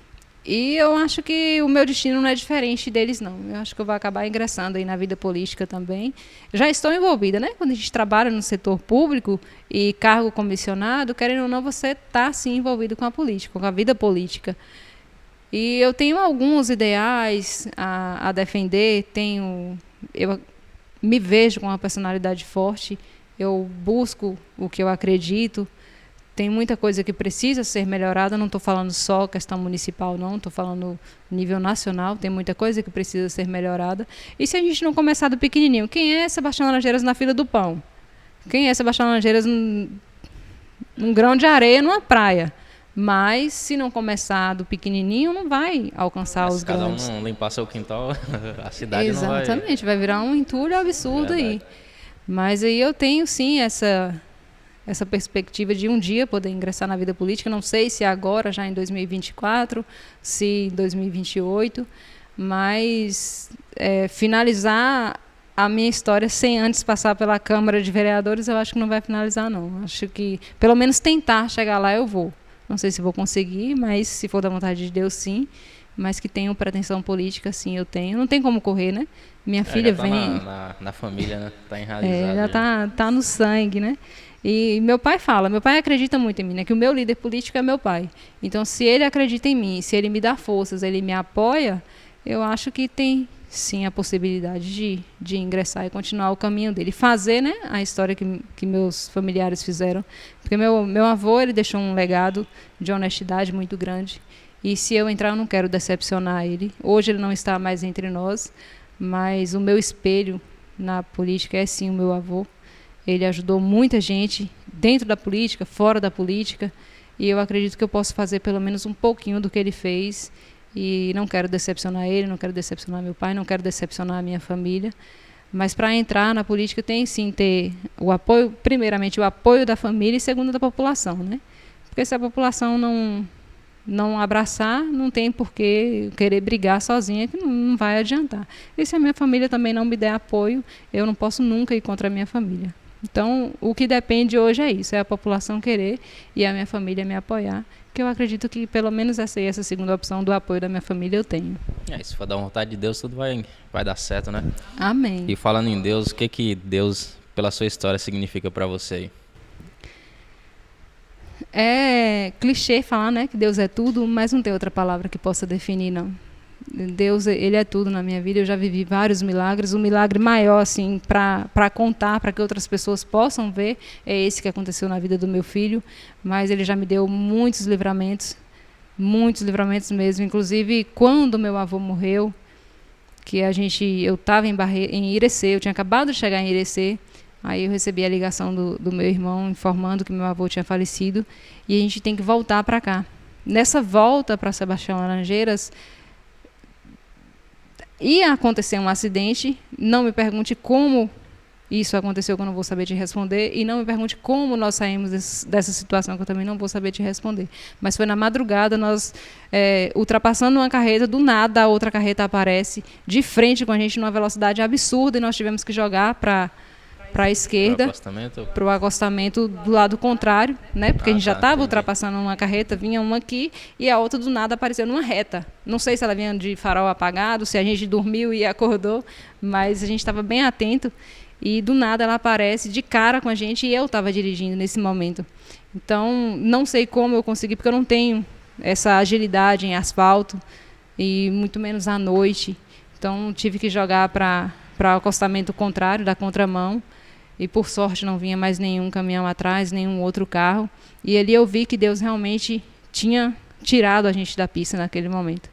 E eu acho que o meu destino não é diferente deles, não. Eu acho que eu vou acabar ingressando aí na vida política também. Já estou envolvida, né? Quando a gente trabalha no setor público e cargo comissionado, querendo ou não, você está, sim, envolvido com a política, com a vida política. E eu tenho alguns ideais a defender, eu me vejo com uma personalidade forte, eu busco o que eu acredito. Tem muita coisa que precisa ser melhorada, não estou falando só questão municipal, não, estou falando nível nacional, tem muita coisa que precisa ser melhorada. E se a gente não começar do pequenininho, quem é Sebastião Laranjeiras na fila do pão? Quem é Sebastião Laranjeiras num grão de areia numa praia? Mas, se não começar do pequenininho, não vai alcançar os grandes. Se cada um limpar seu quintal, a cidade não vai... Exatamente, vai virar um entulho absurdo aí. Mas aí eu tenho, sim, essa perspectiva de um dia poder ingressar na vida política. Não sei se agora, já em 2024, se em 2028, mas finalizar a minha história sem antes passar pela Câmara de Vereadores, eu acho que não vai finalizar, não. Acho que, pelo menos, tentar chegar lá, eu vou. Não sei se vou conseguir, mas se for da vontade de Deus, sim. Mas que tenho pretensão política, sim, eu tenho. Não tem como correr, né? Minha filha já tá vem... na família, né? Tá enraizado. Já tá no sangue, né? E meu pai acredita muito em mim, né? Que o meu líder político é meu pai. Então, se ele acredita em mim, se ele me dá forças, ele me apoia, eu acho que tem, sim, a possibilidade de ingressar e continuar o caminho dele. Fazer, né, a história que meus familiares fizeram. Porque meu avô, ele deixou um legado de honestidade muito grande. E se eu entrar, eu não quero decepcionar ele. Hoje ele não está mais entre nós, mas o meu espelho na política é, sim, o meu avô. Ele ajudou muita gente dentro da política, fora da política, e eu acredito que eu posso fazer pelo menos um pouquinho do que ele fez, e não quero decepcionar ele, não quero decepcionar meu pai, não quero decepcionar a minha família, mas para entrar na política tem sim ter o apoio, primeiramente o apoio da família e segundo da população, né? Porque se a população não abraçar, não tem por que querer brigar sozinha, que não vai adiantar. E se a minha família também não me der apoio, eu não posso nunca ir contra a minha família. Então, o que depende hoje é isso, é a população querer e a minha família me apoiar, que eu acredito que pelo menos essa segunda opção do apoio da minha família eu tenho. Se for da vontade de Deus, tudo vai dar certo, né? Amém. E falando em Deus, o que Deus, pela sua história, significa para você aí? É clichê falar, né, que Deus é tudo, mas não tem outra palavra que possa definir, não. Deus, ele é tudo na minha vida. Eu já vivi vários milagres. O milagre maior, assim, para contar, para que outras pessoas possam ver, é esse que aconteceu na vida do meu filho. Mas ele já me deu muitos livramentos mesmo. Inclusive, quando meu avô morreu, que eu estava em Irecê, eu tinha acabado de chegar em Irecê. Aí eu recebi a ligação do meu irmão informando que meu avô tinha falecido e a gente tem que voltar para cá. Nessa volta para Sebastião Laranjeiras, ia acontecer um acidente. Não me pergunte como isso aconteceu, que eu não vou saber te responder. E não me pergunte como nós saímos dessa situação, que eu também não vou saber te responder. Mas foi na madrugada, nós ultrapassando uma carreta, do nada a outra carreta aparece de frente com a gente numa velocidade absurda e nós tivemos que jogar para a esquerda, para o acostamento do lado contrário, né? Porque a gente já estava ultrapassando uma carreta, vinha uma aqui e a outra do nada apareceu numa reta. Não sei se ela vinha de farol apagado, se a gente dormiu e acordou, mas a gente estava bem atento e do nada ela aparece de cara com a gente e eu estava dirigindo nesse momento. Então, não sei como eu consegui, porque eu não tenho essa agilidade em asfalto e muito menos à noite. Então, tive que jogar para o acostamento contrário, da contramão. E por sorte não vinha mais nenhum caminhão atrás, nenhum outro carro. E ali eu vi que Deus realmente tinha tirado a gente da pista naquele momento.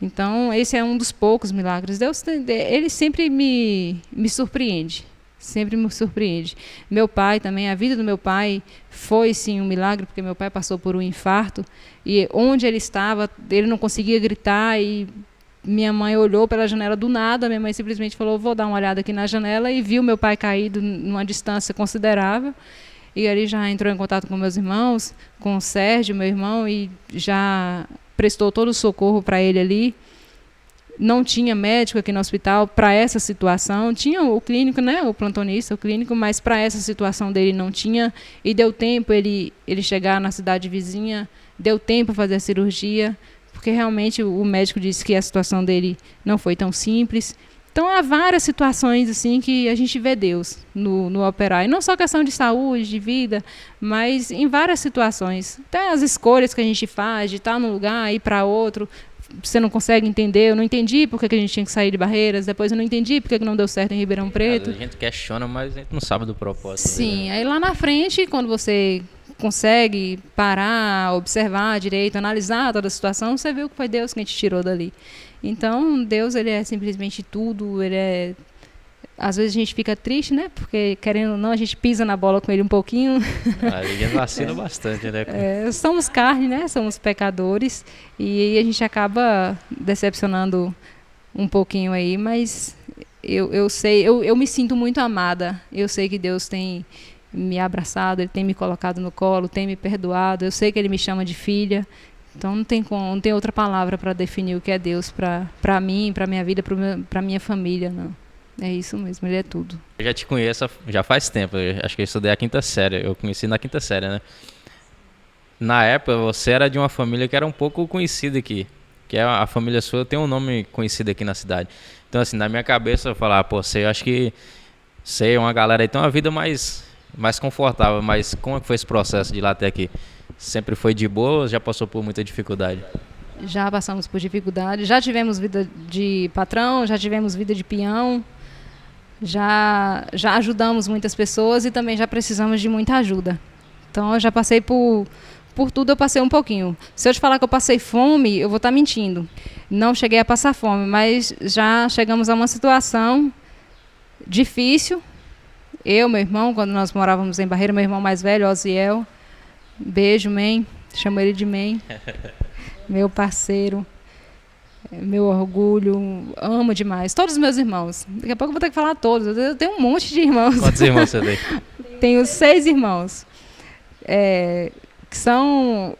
Então esse é um dos poucos milagres. Deus, ele sempre me surpreende. Sempre me surpreende. Meu pai também, a vida do meu pai foi sim um milagre, porque meu pai passou por um infarto. E onde ele estava, ele não conseguia gritar e minha mãe olhou pela janela do nada, minha mãe simplesmente falou, vou dar uma olhada aqui na janela, e viu meu pai caído numa distância considerável, e ali já entrou em contato com meus irmãos, com o Sérgio, meu irmão, e já prestou todo o socorro para ele ali. Não tinha médico aqui no hospital para essa situação, tinha o clínico, né, o plantonista, o clínico, mas para essa situação dele não tinha, e deu tempo ele chegar na cidade vizinha, deu tempo fazer a cirurgia, porque realmente o médico disse que a situação dele não foi tão simples. Então há várias situações assim que a gente vê Deus no operar. E não só questão de saúde, de vida, mas em várias situações. Até as escolhas que a gente faz, de estar num lugar, ir para outro, você não consegue entender. Eu não entendi porque que a gente tinha que sair de Barreiras, depois eu não entendi porque que não deu certo em Ribeirão Preto. A gente questiona, mas a gente não sabe do propósito. Sim, dele. Aí lá na frente, quando você consegue parar, observar direito, analisar toda a situação, você viu que foi Deus quem te tirou dali. Então, Deus, ele é simplesmente tudo, ele é... Às vezes a gente fica triste, né? Porque, querendo ou não, a gente pisa na bola com ele um pouquinho. A gente vacila bastante, né? Somos carne, né? Somos pecadores. E aí a gente acaba decepcionando um pouquinho aí, mas eu sei, eu me sinto muito amada. Eu sei que Deus tem me abraçado, ele tem me colocado no colo, tem me perdoado. Eu sei que ele me chama de filha. Então não tem outra palavra para definir o que é Deus para mim, para minha vida, para minha família, não. É isso mesmo, ele é tudo. Eu já te conheço já faz tempo, acho que eu estudei a quinta série, eu conheci na quinta série, né? Na época você era de uma família que era um pouco conhecida aqui, que é a família sua tem um nome conhecido aqui na cidade. Então assim, na minha cabeça eu falava, pô, você, eu acho que você é uma galera aí tem uma vida mais confortável, mas como é que foi esse processo de ir lá até aqui? Sempre foi de boa ou já passou por muita dificuldade? Já passamos por dificuldade, já tivemos vida de patrão, já tivemos vida de peão, já ajudamos muitas pessoas e também já precisamos de muita ajuda. Então eu já passei por tudo, eu passei um pouquinho. Se eu te falar que eu passei fome, eu vou estar mentindo. Não cheguei a passar fome, mas já chegamos a uma situação difícil. Eu, meu irmão, quando nós morávamos em Barreira, meu irmão mais velho, Osiel, beijo, man, chamo ele de man, meu parceiro, meu orgulho, amo demais. Todos os meus irmãos. Daqui a pouco eu vou ter que falar todos. Eu tenho um monte de irmãos. Quantos irmãos você tem? Tenho 6 irmãos. Que são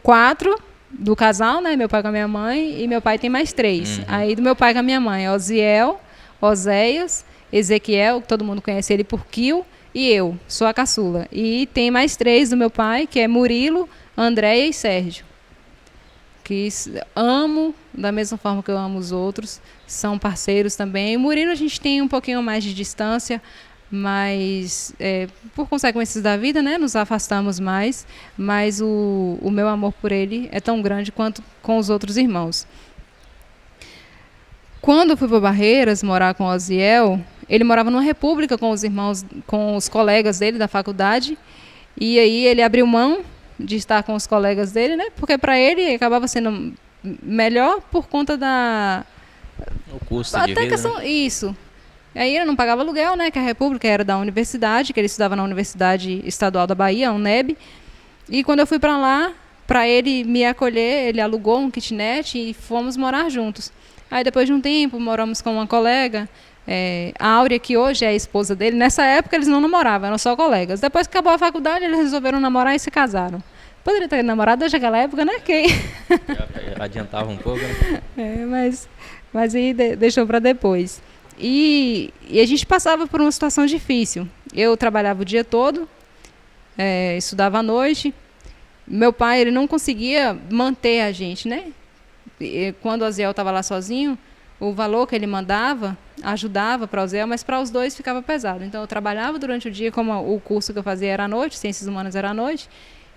4 do casal, né? Meu pai com a minha mãe, e meu pai tem mais 3. Aí do meu pai com a minha mãe, Osiel, Oséias, Ezequiel, que todo mundo conhece ele por Kio, e eu, sou a caçula. E tem mais 3 do meu pai, que é Murilo, Andréia e Sérgio. Que amo da mesma forma que eu amo os outros, são parceiros também. O Murilo a gente tem um pouquinho mais de distância, mas por consequências da vida, né, nos afastamos mais, mas o meu amor por ele é tão grande quanto com os outros irmãos. Quando eu fui para Barreiras morar com o Osiel, ele morava numa república com os irmãos, com os colegas dele da faculdade, e aí ele abriu mão de estar com os colegas dele, né, porque para ele acabava sendo melhor por conta O custo de até vida, questão, né? isso. Aí ele não pagava aluguel, né? Que a República era da universidade, que ele estudava na Universidade Estadual da Bahia, a UNEB. E quando eu fui para lá, para ele me acolher, ele alugou um kitnet e fomos morar juntos. Aí depois de um tempo, moramos com uma colega, a Áurea, que hoje é a esposa dele. Nessa época eles não namoravam, eram só colegas. Depois que acabou a faculdade, eles resolveram namorar e se casaram. Poderia ter namorado desde aquela época, né? Quem? Já adiantava um pouco, né? Mas aí deixou para depois. E a gente passava por uma situação difícil. Eu trabalhava o dia todo, estudava à noite. Meu pai, ele não conseguia manter a gente, né? E quando o Osiel estava lá sozinho, o valor que ele mandava ajudava para o Osiel, mas para os dois ficava pesado. Então eu trabalhava durante o dia, como o curso que eu fazia era à noite, Ciências Humanas era à noite,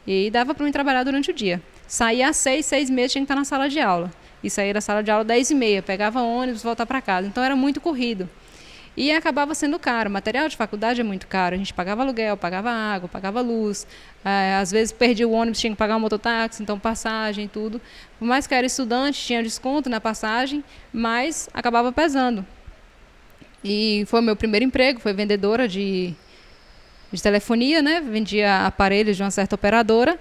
e dava para mim trabalhar durante o dia. Saía às 6h tinha que estar na sala de aula. E saía da sala de aula 10h30, pegava ônibus, voltar para casa. Então era muito corrido. E acabava sendo caro. O material de faculdade é muito caro. A gente pagava aluguel, pagava água, pagava luz. Às vezes perdia o ônibus, tinha que pagar um mototáxi, então passagem, tudo. Por mais que era estudante, tinha desconto na passagem, mas acabava pesando. E foi o meu primeiro emprego, foi vendedora de telefonia, né? Vendia aparelhos de uma certa operadora.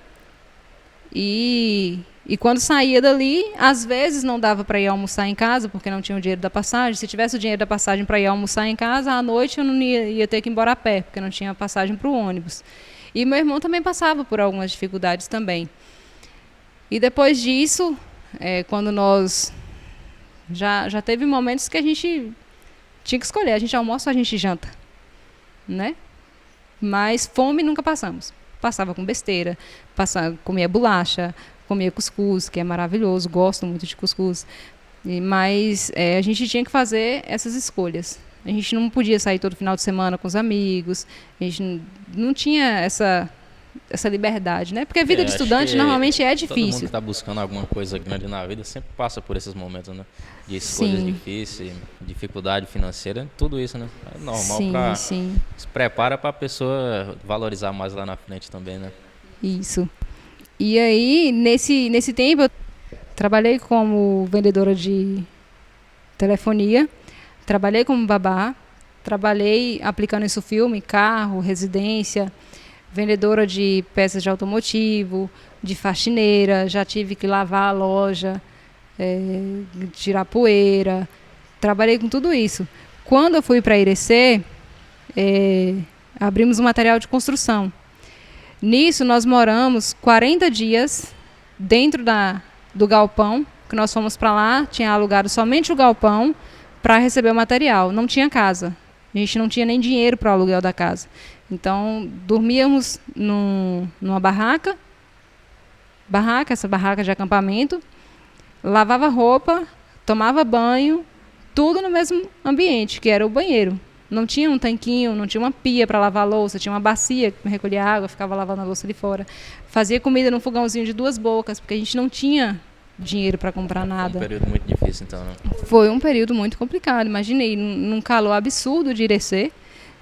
E quando saía dali, às vezes não dava para ir almoçar em casa, porque não tinha o dinheiro da passagem. Se tivesse o dinheiro da passagem para ir almoçar em casa, à noite eu não ia ter que ir embora a pé, porque não tinha passagem para o ônibus. E meu irmão também passava por algumas dificuldades também. E depois disso, quando nós... Já teve momentos que a gente tinha que escolher, a gente almoça ou a gente janta, né? Mas fome nunca passamos. Passava com besteira, comia bolacha, comia cuscuz, que é maravilhoso, gosto muito de cuscuz. Mas a gente tinha que fazer essas escolhas. A gente não podia sair todo final de semana com os amigos, a gente não tinha essa liberdade, né? Porque a vida de estudante normalmente é difícil. Todo mundo que está buscando alguma coisa grande na vida sempre passa por esses momentos, né? De escolhas difíceis, dificuldade financeira, tudo isso, né? É normal para se prepara para a pessoa valorizar mais lá na frente também, né? Isso. E aí, nesse tempo, eu trabalhei como vendedora de telefonia, trabalhei como babá, trabalhei aplicando isso filme, carro, residência, vendedora de peças de automotivo, de faxineira, já tive que lavar a loja, tirar poeira, trabalhei com tudo isso. Quando eu fui para Irecê, abrimos um material de construção. Nisso, nós moramos 40 dias dentro do galpão, que nós fomos para lá, tinha alugado somente o galpão para receber o material, não tinha casa. A gente não tinha nem dinheiro para o aluguel da casa. Então, dormíamos numa barraca, essa barraca de acampamento, lavava roupa, tomava banho, tudo no mesmo ambiente, que era o banheiro. Não tinha um tanquinho, não tinha uma pia para lavar a louça, tinha uma bacia que recolhia água, ficava lavando a louça ali fora. Fazia comida num fogãozinho de 2 bocas, porque a gente não tinha dinheiro para comprar nada. Foi um período muito difícil, então, né? Foi um período muito complicado. Imaginei, num calor absurdo de Irecê,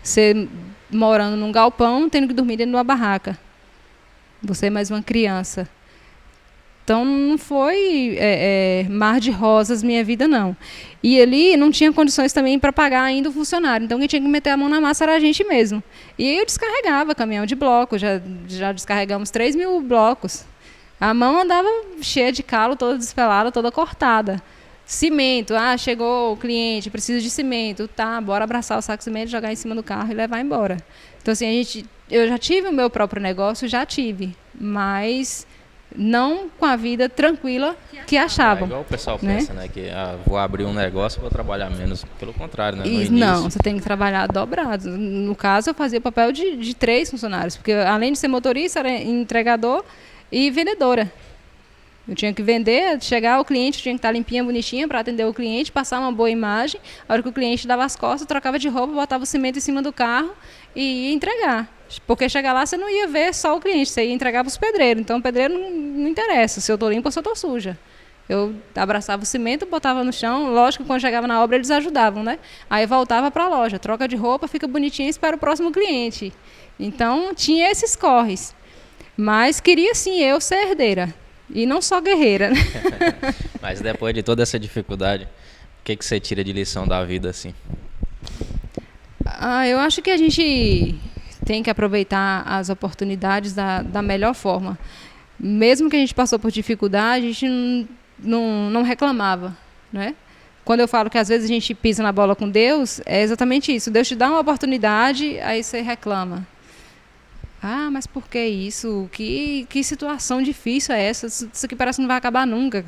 você morando num galpão, tendo que dormir dentro de uma barraca. Você é mais uma criança. Então, não foi mar de rosas minha vida, não. E ali não tinha condições também para pagar ainda o funcionário. Então, quem tinha que meter a mão na massa era a gente mesmo. E aí eu descarregava caminhão de bloco. Já descarregamos 3.000 blocos. A mão andava cheia de calo, toda despelada, toda cortada. Cimento. Chegou o cliente, preciso de cimento. Tá, bora abraçar o saco de cimento, jogar em cima do carro e levar embora. Então, assim, eu já tive o meu próprio negócio, já tive. Mas... não com a vida tranquila que achavam. Igual o pessoal pensa, né? Que vou abrir um negócio e vou trabalhar menos. Pelo contrário, né? Não, você tem que trabalhar dobrado. No caso, eu fazia o papel de 3 funcionários. Porque além de ser motorista, era entregador e vendedora. Eu tinha que vender, chegar ao cliente, tinha que estar limpinha, bonitinha para atender o cliente, passar uma boa imagem. A hora que o cliente dava as costas, trocava de roupa, botava o cimento em cima do carro e ia entregar. Porque chegar lá você não ia ver só o cliente, você ia entregar para os pedreiros. Então o pedreiro não interessa se eu estou limpa ou se eu estou suja. Eu abraçava o cimento, botava no chão. Lógico que quando chegava na obra eles ajudavam, né? Aí voltava para a loja, troca de roupa, fica bonitinha e espera o próximo cliente. Então tinha esses corres. Mas queria sim eu ser herdeira. E não só guerreira, né? Mas depois de toda essa dificuldade, o que você tira de lição da vida, assim? Eu acho que a gente tem que aproveitar as oportunidades da melhor forma. Mesmo que a gente passou por dificuldade, a gente não reclamava, né? Quando eu falo que às vezes a gente pisa na bola com Deus, é exatamente isso. Deus te dá uma oportunidade, aí você reclama. Mas por que isso? Que situação difícil é essa? Isso aqui parece que não vai acabar nunca.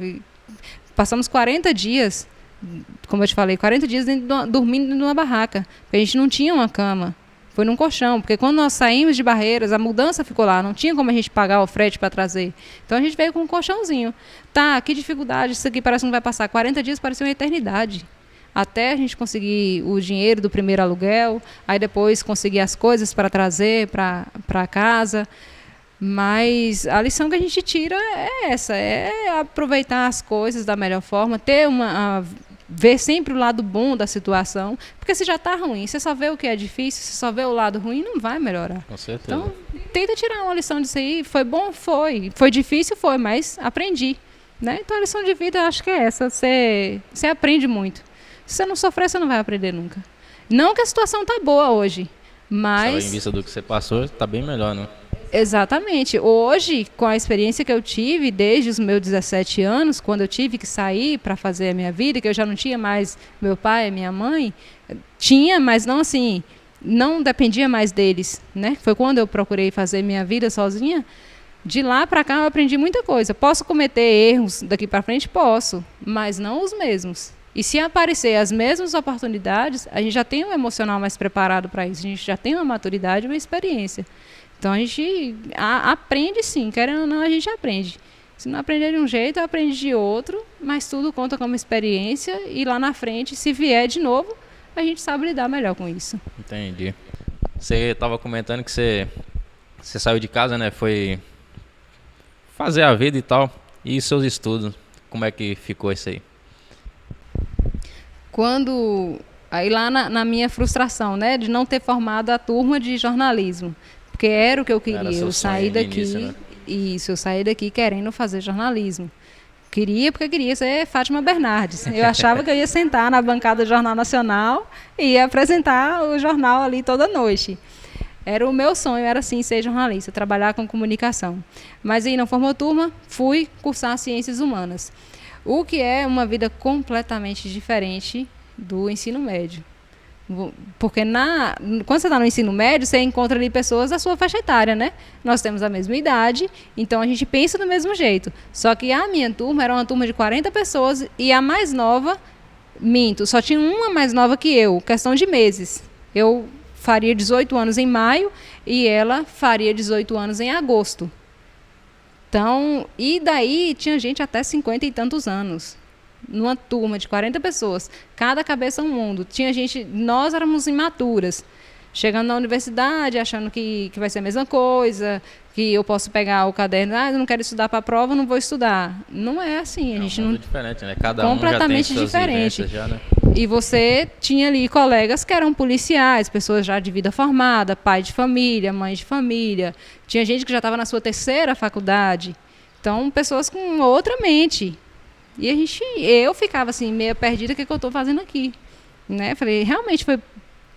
Passamos 40 dias, como eu te falei, 40 dias dormindo numa barraca. Porque a gente não tinha uma cama. Foi num colchão. Porque quando nós saímos de Barreiras, a mudança ficou lá. Não tinha como a gente pagar o frete para trazer. Então a gente veio com um colchãozinho. Que dificuldade. Isso aqui parece que não vai passar. 40 dias pareceu uma eternidade. Até a gente conseguir o dinheiro do primeiro aluguel, aí depois conseguir as coisas para trazer para casa. Mas a lição que a gente tira é essa, é aproveitar as coisas da melhor forma, ver sempre o lado bom da situação, porque se já está ruim, você só vê o que é difícil, se só vê o lado ruim, não vai melhorar. Com certeza. Então, tenta tirar uma lição disso aí. Foi bom? Foi. Foi difícil? Foi, mas aprendi. Né? Então a lição de vida, eu acho que é essa, você aprende muito. Se você não sofrer, você não vai aprender nunca. Não que a situação tá boa hoje, mas... Só em vista do que você passou, tá bem melhor, né? Exatamente. Hoje, com a experiência que eu tive desde os meus 17 anos, quando eu tive que sair para fazer a minha vida, que eu já não tinha mais meu pai e minha mãe, tinha, mas não assim, não dependia mais deles, né? Foi quando eu procurei fazer minha vida sozinha. De lá para cá eu aprendi muita coisa. Posso cometer erros daqui para frente? Posso, mas não os mesmos. E se aparecer as mesmas oportunidades, a gente já tem um emocional mais preparado para isso, a gente já tem uma maturidade e uma experiência. Então a gente aprende sim, querendo ou não, a gente aprende. Se não aprender de um jeito, aprende de outro, mas tudo conta como experiência e lá na frente, se vier de novo, a gente sabe lidar melhor com isso. Entendi. Você estava comentando que você saiu de casa, né? Foi fazer a vida e tal. E seus estudos, como é que ficou isso aí? Aí lá na minha frustração, né, de não ter formado a turma de jornalismo, porque era o que eu queria, eu saí daqui, início, né? Isso, eu saí daqui querendo fazer jornalismo. Queria porque queria ser Fátima Bernardes. Eu achava que eu ia sentar na bancada do Jornal Nacional e ia apresentar o jornal ali toda noite. Era o meu sonho, era assim, ser jornalista, trabalhar com comunicação. Mas aí não formou turma, fui cursar Ciências Humanas. O que é uma vida completamente diferente do ensino médio. Porque quando você está no ensino médio, você encontra ali pessoas da sua faixa etária, né? Nós temos a mesma idade, então a gente pensa do mesmo jeito. Só que a minha turma era uma turma de 40 pessoas e a mais nova, só tinha uma mais nova que eu, questão de meses. Eu faria 18 anos em maio e ela faria 18 anos em agosto. Então, e daí tinha gente até 50 e tantos anos. Numa turma de 40 pessoas, cada cabeça um mundo. Tinha gente, nós éramos imaturas, chegando na universidade, achando que vai ser a mesma coisa, que eu posso pegar o caderno, eu não quero estudar para a prova, não vou estudar. Não é assim, a gente não... É diferente, né? Cada completamente um já tem diferente. Já, né? E você tinha ali colegas que eram policiais, pessoas já de vida formada, pai de família, mãe de família. Tinha gente que já estava na sua terceira faculdade. Então, pessoas com outra mente. E eu ficava assim, meio perdida, o que eu estou fazendo aqui? Né? Falei, realmente foi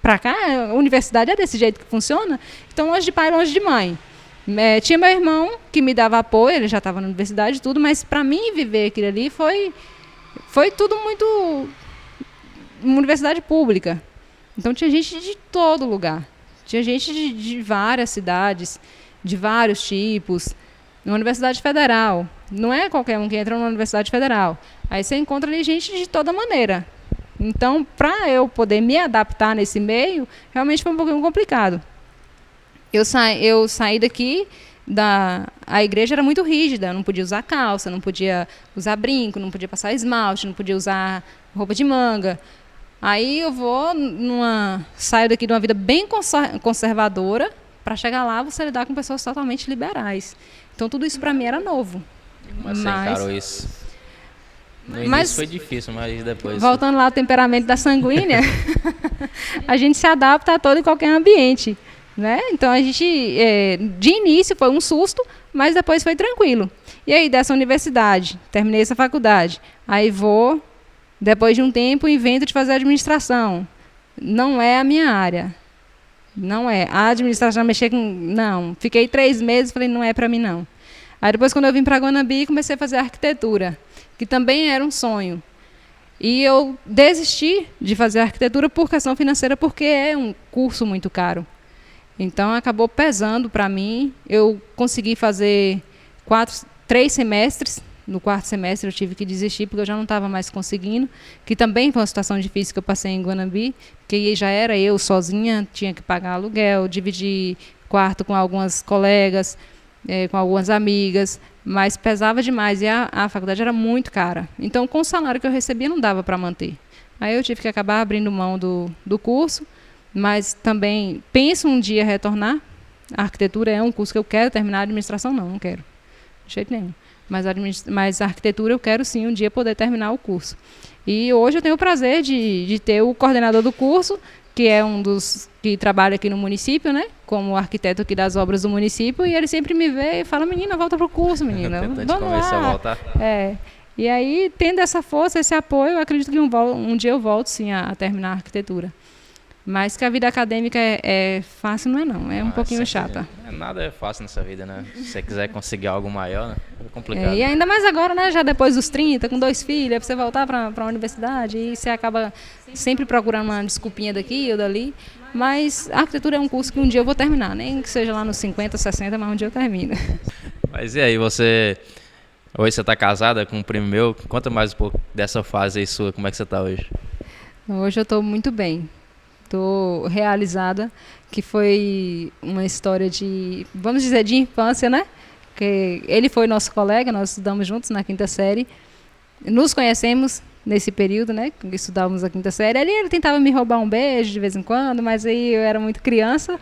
para cá? A universidade é desse jeito que funciona? Então, longe de pai, longe de mãe. Tinha meu irmão que me dava apoio, ele já estava na universidade e tudo, mas para mim viver aquilo ali foi tudo muito... uma universidade pública. Então, tinha gente de todo lugar. Tinha gente de várias cidades, de vários tipos. Numa universidade federal. Não é qualquer um que entra numa universidade federal. Aí você encontra ali gente de toda maneira. Então, para eu poder me adaptar nesse meio, realmente foi um pouquinho complicado. Eu saí daqui, a igreja era muito rígida, não podia usar calça, não podia usar brinco, não podia passar esmalte, não podia usar roupa de manga. Aí eu saio daqui de uma vida bem conservadora para chegar lá você lidar com pessoas totalmente liberais. Então tudo isso para mim era novo. Mas você encarou isso? No início foi difícil, mas depois... Voltando lá ao temperamento da sanguínea, a gente se adapta a todo e qualquer ambiente. Né? Então a gente, de início foi um susto, mas depois foi tranquilo. E aí dessa universidade, terminei essa faculdade, aí depois de um tempo, invento de fazer administração. Não é a minha área. Não é. A administração mexer com... Não. Fiquei 3 meses, falei, não é para mim não. Aí depois quando eu vim para Guanabi, comecei a fazer arquitetura, que também era um sonho. E eu desisti de fazer arquitetura por questão financeira, porque é um curso muito caro. Então, acabou pesando para mim. Eu consegui fazer 3 semestres. No 4º semestre, eu tive que desistir, porque eu já não estava mais conseguindo. Que também foi uma situação difícil que eu passei em Guanabi, que já era eu sozinha, tinha que pagar aluguel, dividir quarto com algumas colegas, com algumas amigas, mas pesava demais. E a faculdade era muito cara. Então, com o salário que eu recebia, não dava para manter. Aí eu tive que acabar abrindo mão do curso. Mas também penso um dia retornar. A arquitetura é um curso que eu quero terminar, a administração não quero, de jeito nenhum. Mas a arquitetura eu quero sim um dia poder terminar o curso. E hoje eu tenho o prazer de ter o coordenador do curso, que é um dos que trabalha aqui no município, né, como arquiteto aqui das obras do município, e ele sempre me vê e fala, menina, volta pro curso, menina, vamos lá. A voltar. E aí, tendo essa força, esse apoio, eu acredito que um dia eu volto sim a terminar a arquitetura. Mas que a vida acadêmica é fácil, não é não. É um pouquinho chata. Nada é fácil nessa vida, né? Se você quiser conseguir algo maior, né? É complicado. E ainda mais agora, né? Já depois dos 30, com 2 filhos, pra você voltar para a universidade e você acaba sempre procurando uma desculpinha daqui ou dali. Mas a arquitetura é um curso que um dia eu vou terminar. Nem que seja lá nos 50, 60, mas um dia eu termino. Mas e aí, hoje você tá casada com um primo meu? Conta mais um pouco dessa fase aí sua, como é que você tá hoje? Hoje eu tô muito bem. Estou realizada, que foi uma história vamos dizer, de infância, né? Que ele foi nosso colega, nós estudamos juntos na 5ª série. Nos conhecemos nesse período, né? Que estudávamos a 5ª série. Ele tentava me roubar um beijo de vez em quando, mas aí eu era muito criança,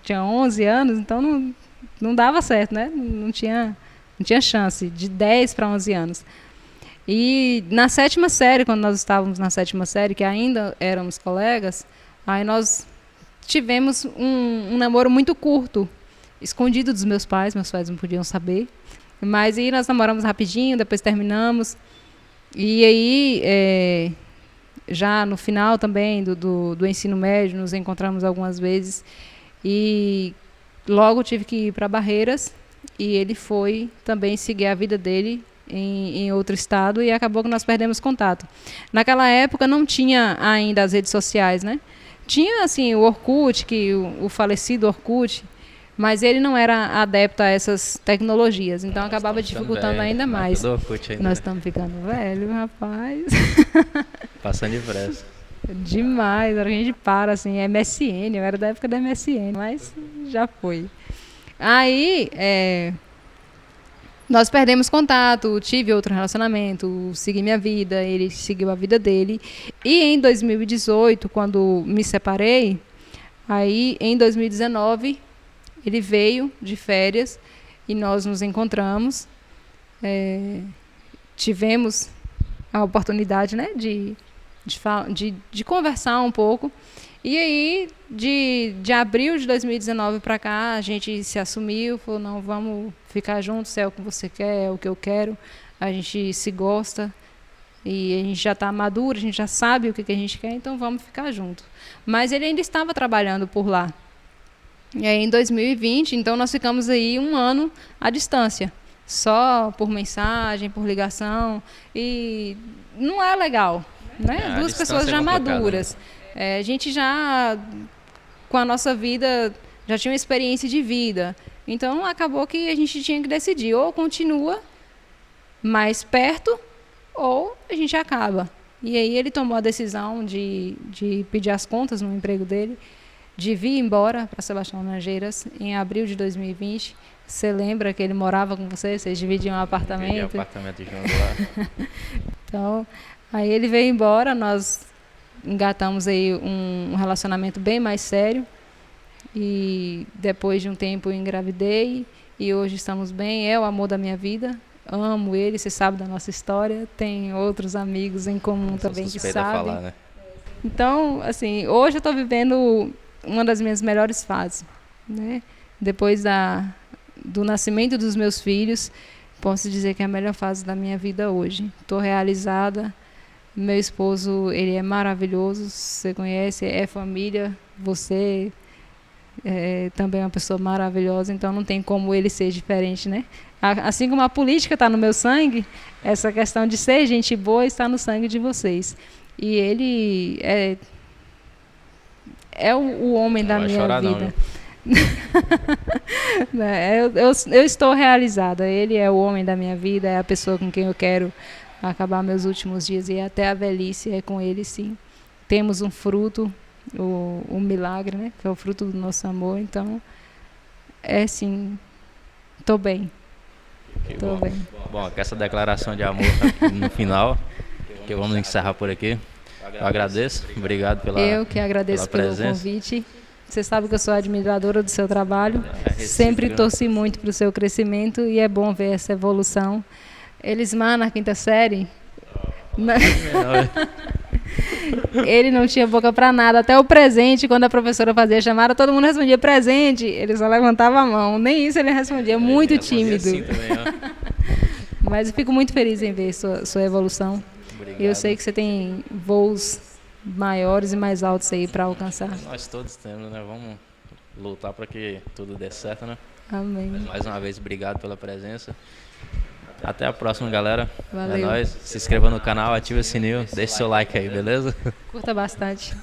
tinha 11 anos, então não dava certo, né? Não tinha chance, de 10 para 11 anos. E na 7ª série, quando nós estávamos na 7ª série, que ainda éramos colegas, aí nós tivemos um namoro muito curto, escondido dos meus pais não podiam saber. Mas aí nós namoramos rapidinho, depois terminamos. E aí, já no final também do ensino médio, nos encontramos algumas vezes. E logo tive que ir para Barreiras, e ele foi também seguir a vida dele em outro estado, e acabou que nós perdemos contato. Naquela época não tinha ainda as redes sociais, né? Tinha assim o Orkut, o falecido Orkut, mas ele não era adepto a essas tecnologias, então acabava dificultando ainda mais. Nós estamos ficando velho, rapaz. Passando depressa. Demais, a gente para assim, MSN, eu era da época da MSN, mas já foi. Aí, nós perdemos contato, tive outro relacionamento, segui minha vida, ele seguiu a vida dele. E em 2018, quando me separei, aí em 2019, ele veio de férias e nós nos encontramos. Tivemos a oportunidade, né, de conversar um pouco. E aí, de abril de 2019 para cá, a gente se assumiu, falou, não, vamos ficar juntos, se é o que você quer, é o que eu quero, a gente se gosta, e a gente já está maduro, a gente já sabe o que a gente quer, então vamos ficar juntos. Mas ele ainda estava trabalhando por lá. E aí, em 2020, então nós ficamos aí 1 ano à distância, só por mensagem, por ligação, e não é legal, né? 2 pessoas já maduras. A gente já, com a nossa vida, já tinha uma experiência de vida. Então, acabou que a gente tinha que decidir. Ou continua mais perto, ou a gente acaba. E aí ele tomou a decisão de pedir as contas no emprego dele, de vir embora para Sebastião Laranjeiras em abril de 2020. Você lembra que ele morava com você? Vocês dividiam um apartamento? Dividia apartamento junto lá. Então, aí ele veio embora, nós engatamos aí um relacionamento bem mais sério. E depois de um tempo eu engravidei e hoje estamos bem. É o amor da minha vida. Amo ele, você sabe da nossa história. Tem outros amigos em comum também que sabem. Falar, né? Então, assim, hoje eu estou vivendo uma das minhas melhores fases, né? Depois do nascimento dos meus filhos, posso dizer que é a melhor fase da minha vida hoje. Estou realizada. Meu esposo, ele é maravilhoso. Você conhece, é família. Você também é uma pessoa maravilhosa. Então não tem como ele ser diferente, né? Assim como a política está no meu sangue, essa questão de ser gente boa está no sangue de vocês. E ele é o homem da minha vida. Eu estou realizada. Ele é o homem da minha vida, é a pessoa com quem eu quero acabar meus últimos dias e até a velhice. É com ele, sim. Temos um fruto, o milagre, né? Que é o fruto do nosso amor. Então, sim, estou bem. Estou bem. Bom, com essa declaração de amor no final, que vamos encerrar por aqui. Eu agradeço, obrigado pela presença. Eu que agradeço pelo convite. Você sabe que eu sou admiradora do seu trabalho. Sempre torci muito para o seu crescimento e é bom ver essa evolução. Elismar, na quinta série, ele não tinha boca para nada. Até o presente, quando a professora fazia a chamada, todo mundo respondia presente. Ele só levantava a mão. Nem isso ele respondia. Muito tímido. Assim também, mas eu fico muito feliz em ver sua evolução. Obrigado. E eu sei que você tem voos maiores e mais altos aí para alcançar. Nós todos temos, né? Vamos lutar para que tudo dê certo, né? Amém. Mais uma vez, obrigado pela presença. Até a próxima, galera. Valeu. É nóis. Se inscreva no canal, ativa o sininho, deixe seu like aí, beleza? Curta bastante.